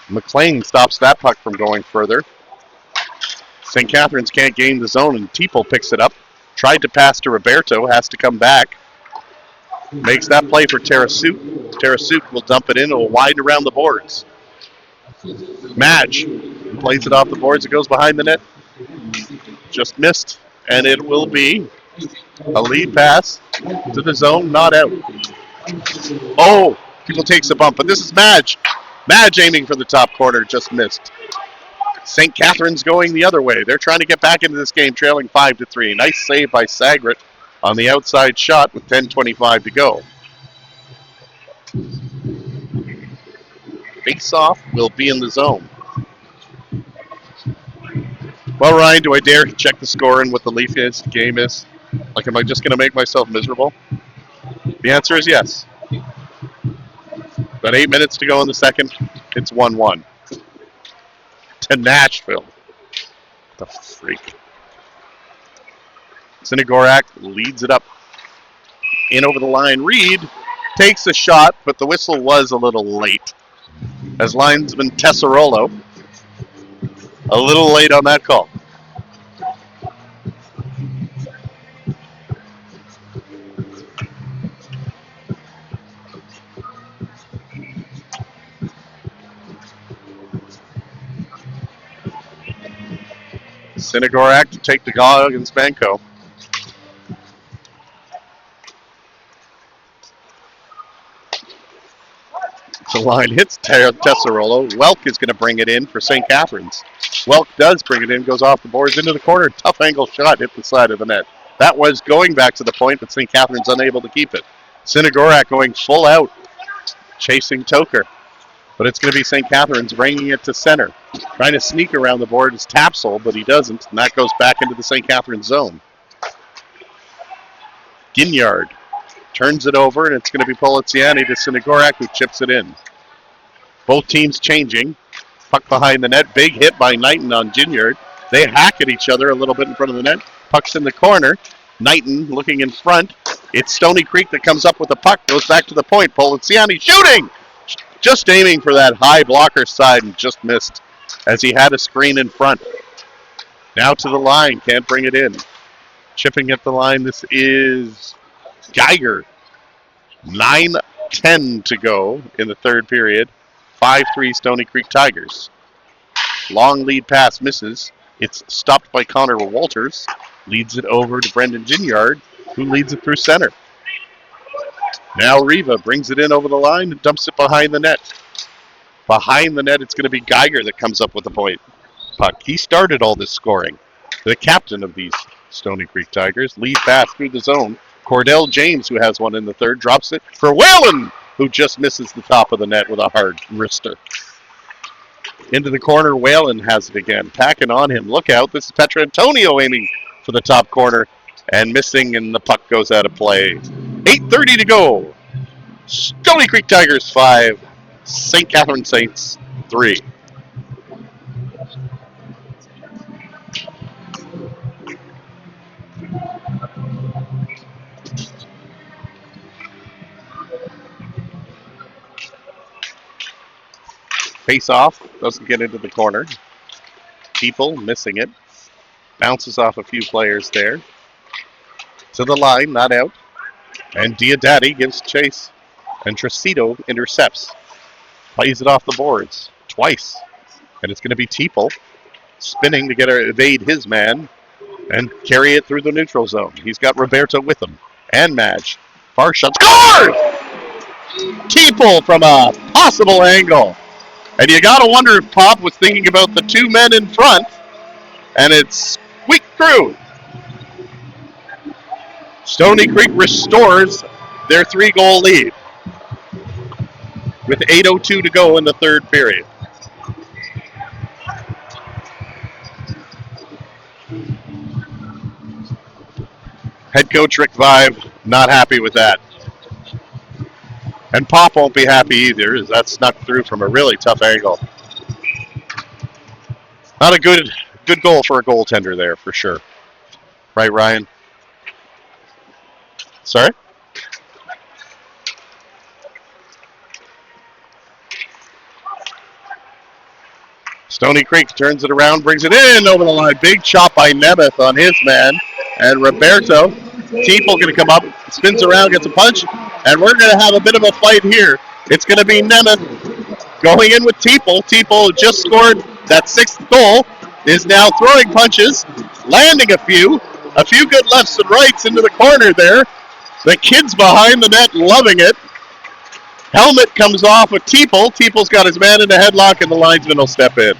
McLean stops that puck from going further. St. Catharines can't gain the zone, and Teeple picks it up. Tried to pass to Roberto, has to come back. Makes that play for Tarasuk. Tarasuk will dump it in, wide around the boards. Madge plays it off the boards. It goes behind the net. Just missed, and it will be a lead pass to the zone, not out. Oh, Teeple takes a bump, but this is Madge. Madge aiming for the top corner, just missed. St. Catharines going the other way. They're trying to get back into this game, trailing 5-3. Nice save by Sagret on the outside shot with 10:25 to go. Face-off will be in the zone. Well, Ryan, do I dare check the score and what the Leaf game is? Like, am I just going to make myself miserable? The answer is yes. About 8 minutes to go in the second. It's 1-1. To Nashville. The freak. Sinagorak leads it up. In over the line. Reed takes a shot, but the whistle was a little late. As linesman Tesserolo. A little late on that call. Sinagorak to take the Gog and Spanko. The line hits Tesserolo. Welk is going to bring it in for St. Catharines. Welk does bring it in, goes off the boards into the corner. Tough angle shot, hit the side of the net. That was going back to the point, but St. Catharines unable to keep it. Sinagorak going full out, chasing Toker. But it's going to be St. Catharines bringing it to center. Trying to sneak around the board is Tapsel, but he doesn't, and that goes back into the St. Catharines zone. Ginyard turns it over, and it's going to be Poliziani to Sinagorak, who chips it in. Both teams changing. Puck behind the net. Big hit by Knighton on Ginyard. They hack at each other a little bit in front of the net. Puck's in the corner. Knighton looking in front. It's Stoney Creek that comes up with the puck. Goes back to the point. Poliziani shooting! Just aiming for that high blocker side and just missed as he had a screen in front. Now to the line. Can't bring it in. Chipping at the line. This is Geiger. 9:10 to go in the third period. 5-3 Stoney Creek Tigers. Long lead pass misses. It's stopped by Connor Walters. Leads it over to Brendan Ginyard, who leads it through center. Now Riva brings it in over the line and dumps it behind the net. Behind the net, it's going to be Geiger that comes up with the point. Puck. He started all this scoring. The captain of these Stoney Creek Tigers. Lead pass through the zone. Cordell James, who has one in the third, drops it for Whalen, who just misses the top of the net with a hard wrister. Into the corner, Whalen has it again. Packing on him. Look out. This is Petrantonio aiming for the top corner and missing, and the puck goes out of play. 8:30 to go. Stoney Creek Tigers 5, St. Catharines Saints 3. Face off, doesn't get into the corner. People missing it. Bounces off a few players there. To the line, not out. And Diodati gives chase. And Tracito intercepts. Plays it off the boards twice. And it's going to be Teeple spinning to evade his man and carry it through the neutral zone. He's got Roberto with him. And Madge. Far shot. Scores! Teeple from a possible angle. And you got to wonder if Pop was thinking about the two men in front, and it's squeaked through. Stoney Creek restores their 3-goal lead with 8:02 to go in the third period. Head coach Rick Vive not happy with that. And Pop won't be happy either, as that snuck through from a really tough angle. Not a good goal for a goaltender there, for sure. Right, Ryan? Sorry? Stoney Creek turns it around, brings it in over the line. Big chop by Nemeth on his man. And Roberto, Teeple going to come up, spins around, gets a punch, and we're going to have a bit of a fight here. It's going to be Nemeth going in with Teeple. Teeple just scored that 6th goal, is now throwing punches, landing a few good lefts and rights into the corner there. The kids behind the net loving it. Helmet comes off with Teeple. Teeple's got his man in a headlock, and the linesman will step in.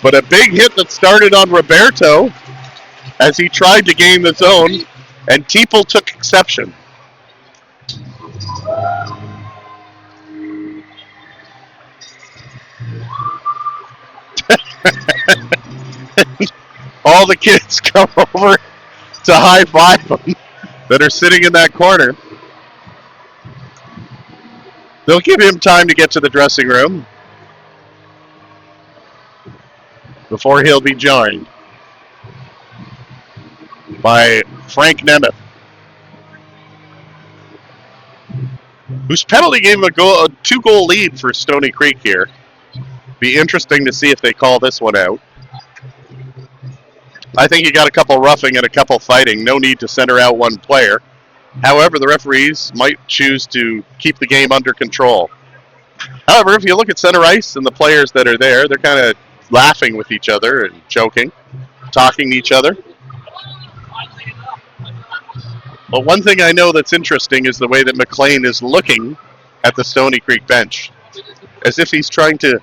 But a big hit that started on Roberto as he tried to gain the zone, and Teeple took exception. All the kids come over to high-five them that are sitting in that corner. They'll give him time to get to the dressing room before he'll be joined by Frank Nemeth, whose penalty gave him a 2-goal lead for Stoney Creek here. Be interesting to see if they call this one out. I think you got a couple roughing and a couple fighting. No need to center out one player. However, the referees might choose to keep the game under control. However, if you look at center ice and the players that are there, they're kind of laughing with each other and joking, talking to each other. But one thing I know that's interesting is the way that McLean is looking at the Stoney Creek bench, as if he's trying to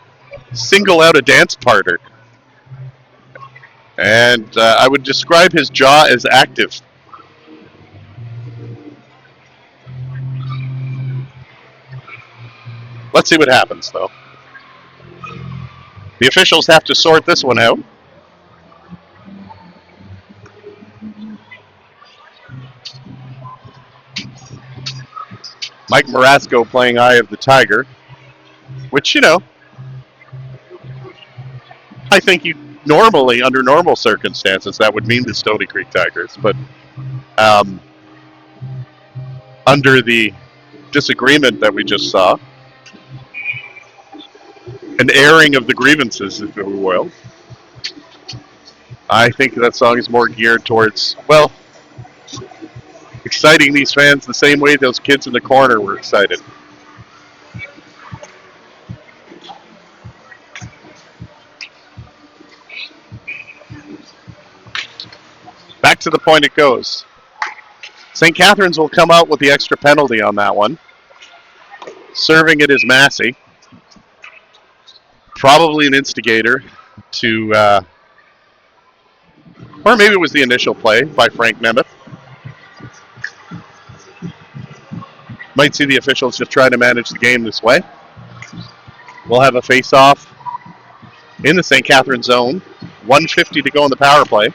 single out a dance partner. And I would describe his jaw as active. Let's see what happens, though. The officials have to sort this one out. Mike Marasco playing Eye of the Tiger, which, you know, I think you normally, under normal circumstances, that would mean the Stoney Creek Tigers, but under the disagreement that we just saw, an airing of the grievances, if you will, I think that song is more geared towards, well, exciting these fans the same way those kids in the corner were excited. Back to the point it goes. St. Catharines will come out with the extra penalty on that one. Serving it is Massey. Probably an instigator to, or maybe it was the initial play by Frank Nemeth. Might see the officials just trying to manage the game this way. We'll have a face-off in the St. Catharines zone. 1:50 to go in the power play.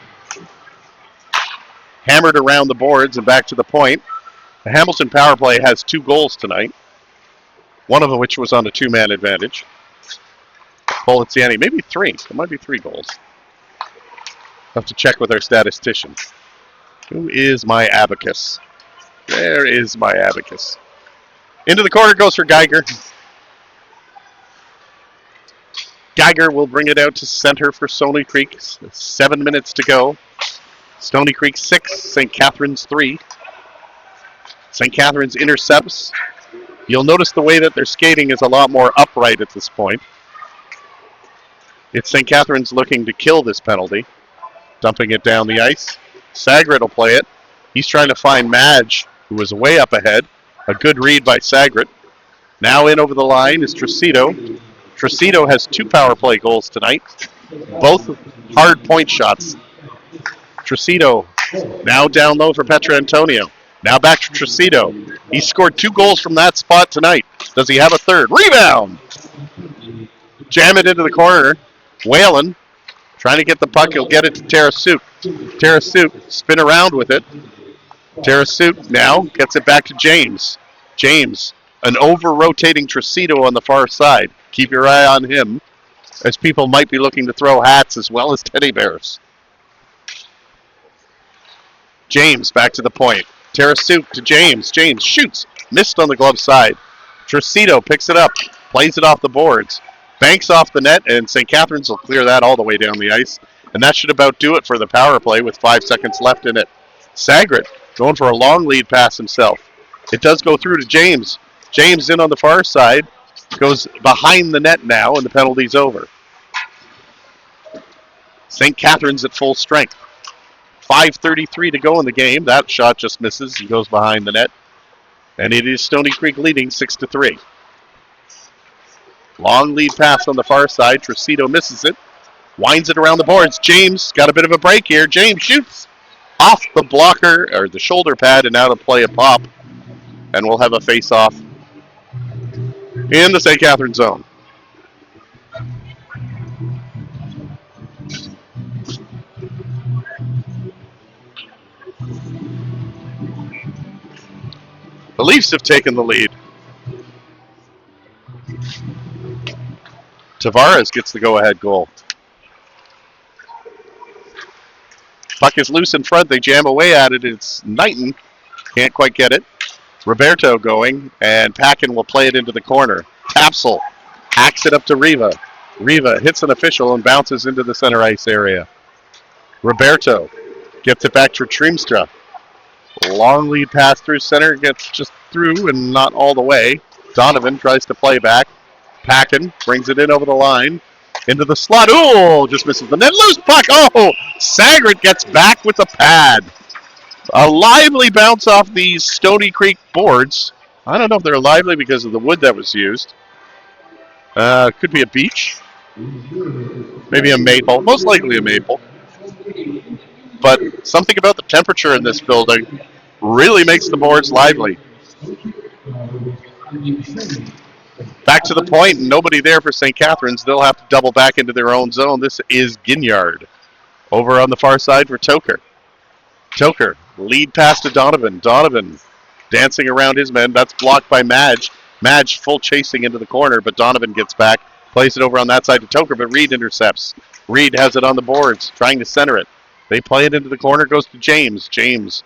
Hammered around the boards and back to the point. The Hamilton power play has 2 goals tonight, one of which was on a 2-man advantage. Poliziani, maybe 3. It might be 3 goals. Have to check with our statistician. Who is my abacus? There is my abacus. Into the corner goes for Geiger. Geiger will bring it out to center for Stoney Creek. 7 minutes to go. Stoney Creek 6, St. Catharines 3. St. Catharines intercepts. You'll notice the way that they're skating is a lot more upright at this point. It's St. Catharines looking to kill this penalty. Dumping it down the ice. Sagret will play it. He's trying to find Madge, who was way up ahead. A good read by Sagret. Now in over the line is Tricito. Tricito has 2 power play goals tonight, both hard point shots. Tricito now down low for Petrantonio. Now back to Tricito. He scored 2 goals from that spot tonight. Does he have a third? Rebound! Jam it into the corner. Whalen trying to get the puck. He'll get it to Tarasuk. Tarasuk spin around with it. Tarasuk now gets it back to James. James, an over-rotating Tricito on the far side. Keep your eye on him, as people might be looking to throw hats as well as teddy bears. James back to the point. Tarasuk to James. James shoots. Missed on the glove side. Tricito picks it up. Plays it off the boards. Banks off the net, and St. Catharines will clear that all the way down the ice. And that should about do it for the power play with 5 seconds left in it. Sagret going for a long lead pass himself. It does go through to James. James in on the far side. Goes behind the net now, and the penalty's over. St. Catharines at full strength. 5:33 to go in the game. That shot just misses and goes behind the net. And it is Stoney Creek leading 6-3. Long lead pass on the far side. Tricito misses it. Winds it around the boards. James got a bit of a break here. James shoots off the blocker, or the shoulder pad, and out of play a pop. And we'll have a face-off in the St. Catharines zone. The Leafs have taken the lead. Tavares gets the go-ahead goal. Puck is loose in front. They jam away at it. It's Knighton. Can't quite get it. Roberto going, and Packin will play it into the corner. Tapsel hacks it up to Riva. Riva hits an official and bounces into the center ice area. Roberto gets it back to Trimstra. Long lead pass through center, gets just through and not all the way. Donovan tries to play back. Packin brings it in over the line. Into the slot. Ooh, just misses the net. Loose puck. Oh, Sagret gets back with the pad. A lively bounce off these Stoney Creek boards. I don't know if they're lively because of the wood that was used. Could be a beech. Maybe a maple. Most likely a maple. But something about the temperature in this building really makes the boards lively. Back to the point, nobody there for St. Catharines. They'll have to double back into their own zone. This is Ginyard. Over on the far side for Toker. Toker, lead pass to Donovan. Donovan dancing around his men. That's blocked by Madge. Madge full chasing into the corner, but Donovan gets back. Plays it over on that side to Toker, but Reed intercepts. Reed has it on the boards, trying to center it. They play it into the corner, goes to James. James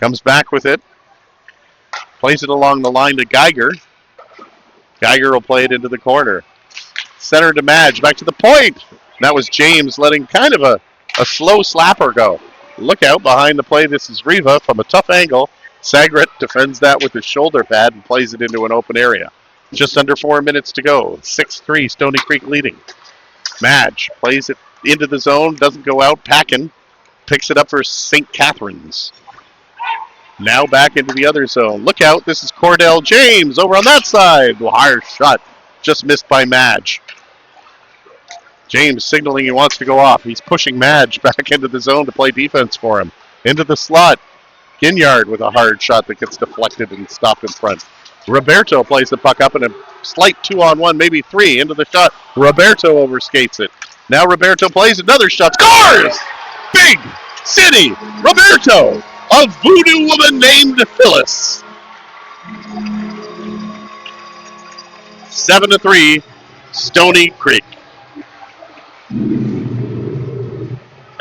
comes back with it. Plays it along the line to Geiger. Geiger will play it into the corner. Center to Madge, back to the point. And that was James letting kind of a slow slapper go. Look out behind the play. This is Riva from a tough angle. Sagret defends that with his shoulder pad and plays it into an open area. Just under 4 minutes to go. 6-3, Stoney Creek leading. Madge plays it into the zone, doesn't go out. Packin picks it up for St. Catharines. Now back into the other zone. Look out, this is Cordell James over on that side. Hard shot, just missed by Madge. James signaling he wants to go off. He's pushing Madge back into the zone to play defense for him. Into the slot. Ginyard with a hard shot that gets deflected and stopped in front. Roberto plays the puck up in a slight 2-on-1, maybe 3, into the shot. Roberto overskates it. Now Roberto plays another shot. Scores! Big City Roberto, a voodoo woman named Phyllis. 7-3, Stoney Creek.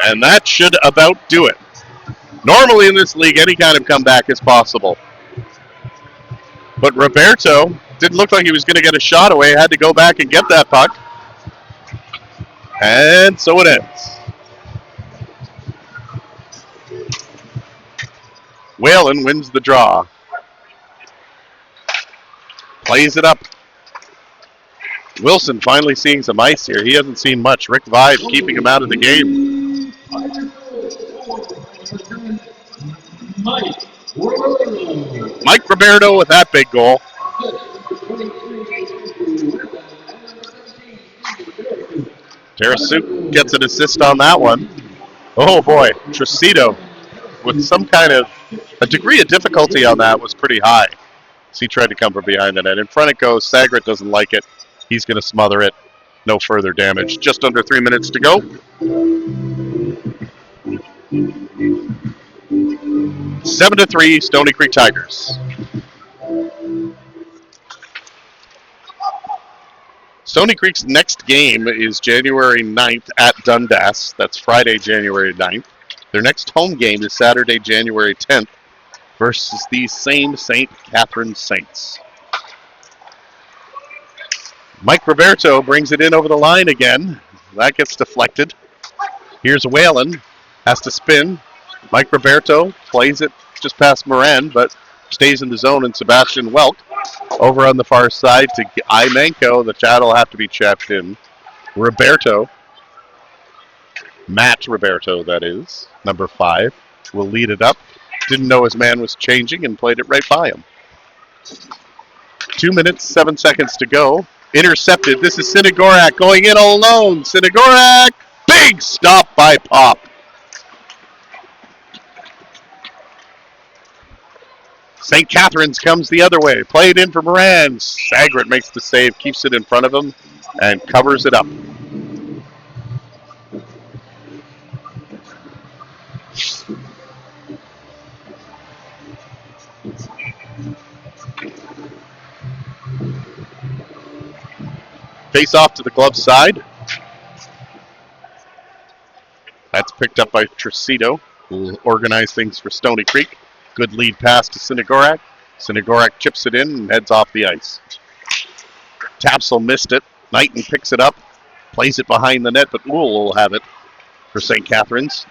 And that should about do it. Normally in this league, any kind of comeback is possible. But Roberto didn't look like he was going to get a shot away. Had to go back and get that puck. And so it ends. Whalen wins the draw. Plays it up. Wilson finally seeing some ice here. He hasn't seen much. Rick Vide keeping him out of the game. Mike Roberto with that big goal. Tarasuk gets an assist on that one. Oh boy, Tricito with some kind of a degree of difficulty on that was pretty high. So he tried to come from behind the net. In front it goes. Sagret doesn't like it. He's going to smother it. No further damage. Just under 3 minutes to go. 7-3, Stoney Creek Tigers. Stoney Creek's next game is January 9th at Dundas. That's Friday, January 9th. Their next home game is Saturday, January 10th versus the same St. Catharines Saints. Mike Roberto brings it in over the line again. That gets deflected. Here's Whalen. Has to spin. Mike Roberto plays it just past Moran, but stays in the zone, and Sebastian Welk over on the far side to Imenko. The shot will have to be checked in. Roberto, Matt Roberto, that is, number 5, will lead it up. Didn't know his man was changing and played it right by him. 2 minutes, 7 seconds to go. Intercepted. This is Sinagorak going in alone. Sinagorak, big stop by Pop. St. Catharines comes the other way. Played in for Moran. Sagret makes the save, keeps it in front of him, and covers it up. Face off to the glove side. That's picked up by Tricito, who will organize things for Stoney Creek. Good lead pass to Sinagorak. Sinagorak chips it in and heads off the ice. Tapsel missed it. Knighton picks it up, plays it behind the net, but Uhl will have it for St. Catharines.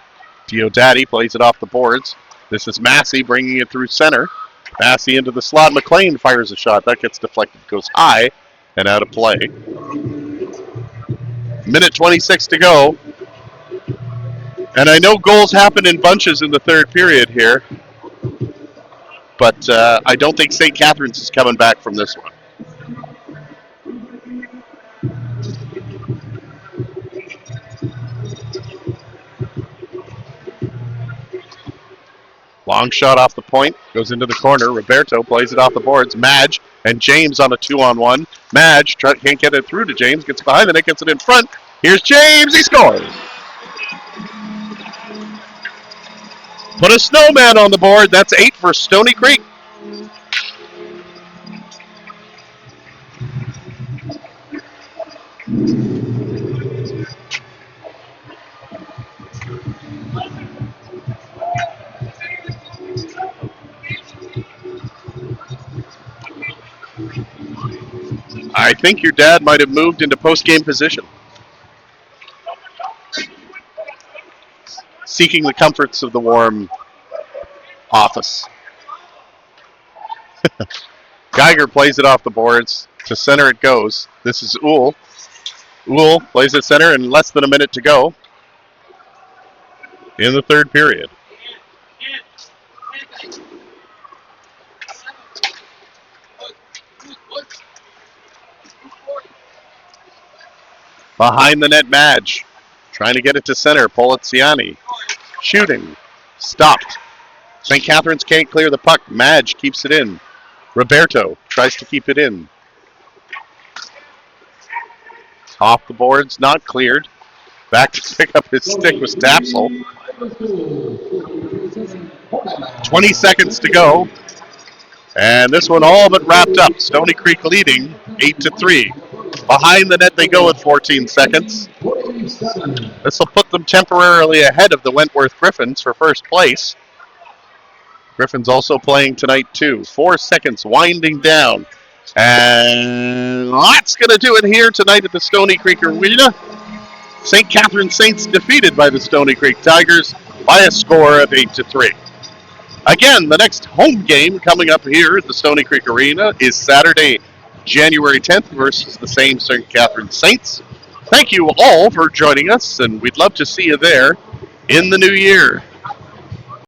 Diodati plays it off the boards. This is Massey bringing it through center. Massey into the slot. McLean fires a shot. That gets deflected, goes high and out of play. Minute 26 to go. And I know goals happen in bunches in the third period here, but I don't think St. Catharines is coming back from this one. Long shot off the point, goes into the corner. Roberto plays it off the boards. Madge and James on a 2-on-1. Madge can't get it through to James, gets behind the net, gets it in front. Here's James, he scores! Put a snowman on the board. That's 8 for Stoney Creek. I think your dad might have moved into post-game position. Seeking the comforts of the warm office. Geiger plays it off the boards. To center it goes. This is Uhl. Uhl plays it center and less than a minute to go in the third period. Behind the net, Madge. Trying to get it to center. Poliziani. Shooting. Stopped. St. Catharines can't clear the puck. Madge keeps it in. Roberto tries to keep it in. Off the boards, not cleared. Back to pick up his stick was Tapsel. 20 seconds to go. And this one all but wrapped up. Stoney Creek leading 8-3. Behind the net they go with 14 seconds. This will put them temporarily ahead of the Wentworth Griffins for first place. Griffins also playing tonight too. 4 seconds winding down. And that's going to do it here tonight at the Stoney Creek Arena. St. Catharines Saints defeated by the Stoney Creek Tigers by a score of 8-3. Again, the next home game coming up here at the Stoney Creek Arena is Saturday, January 10th versus the same St. Catharines Saints. Thank you all for joining us, and we'd love to see you there in the new year.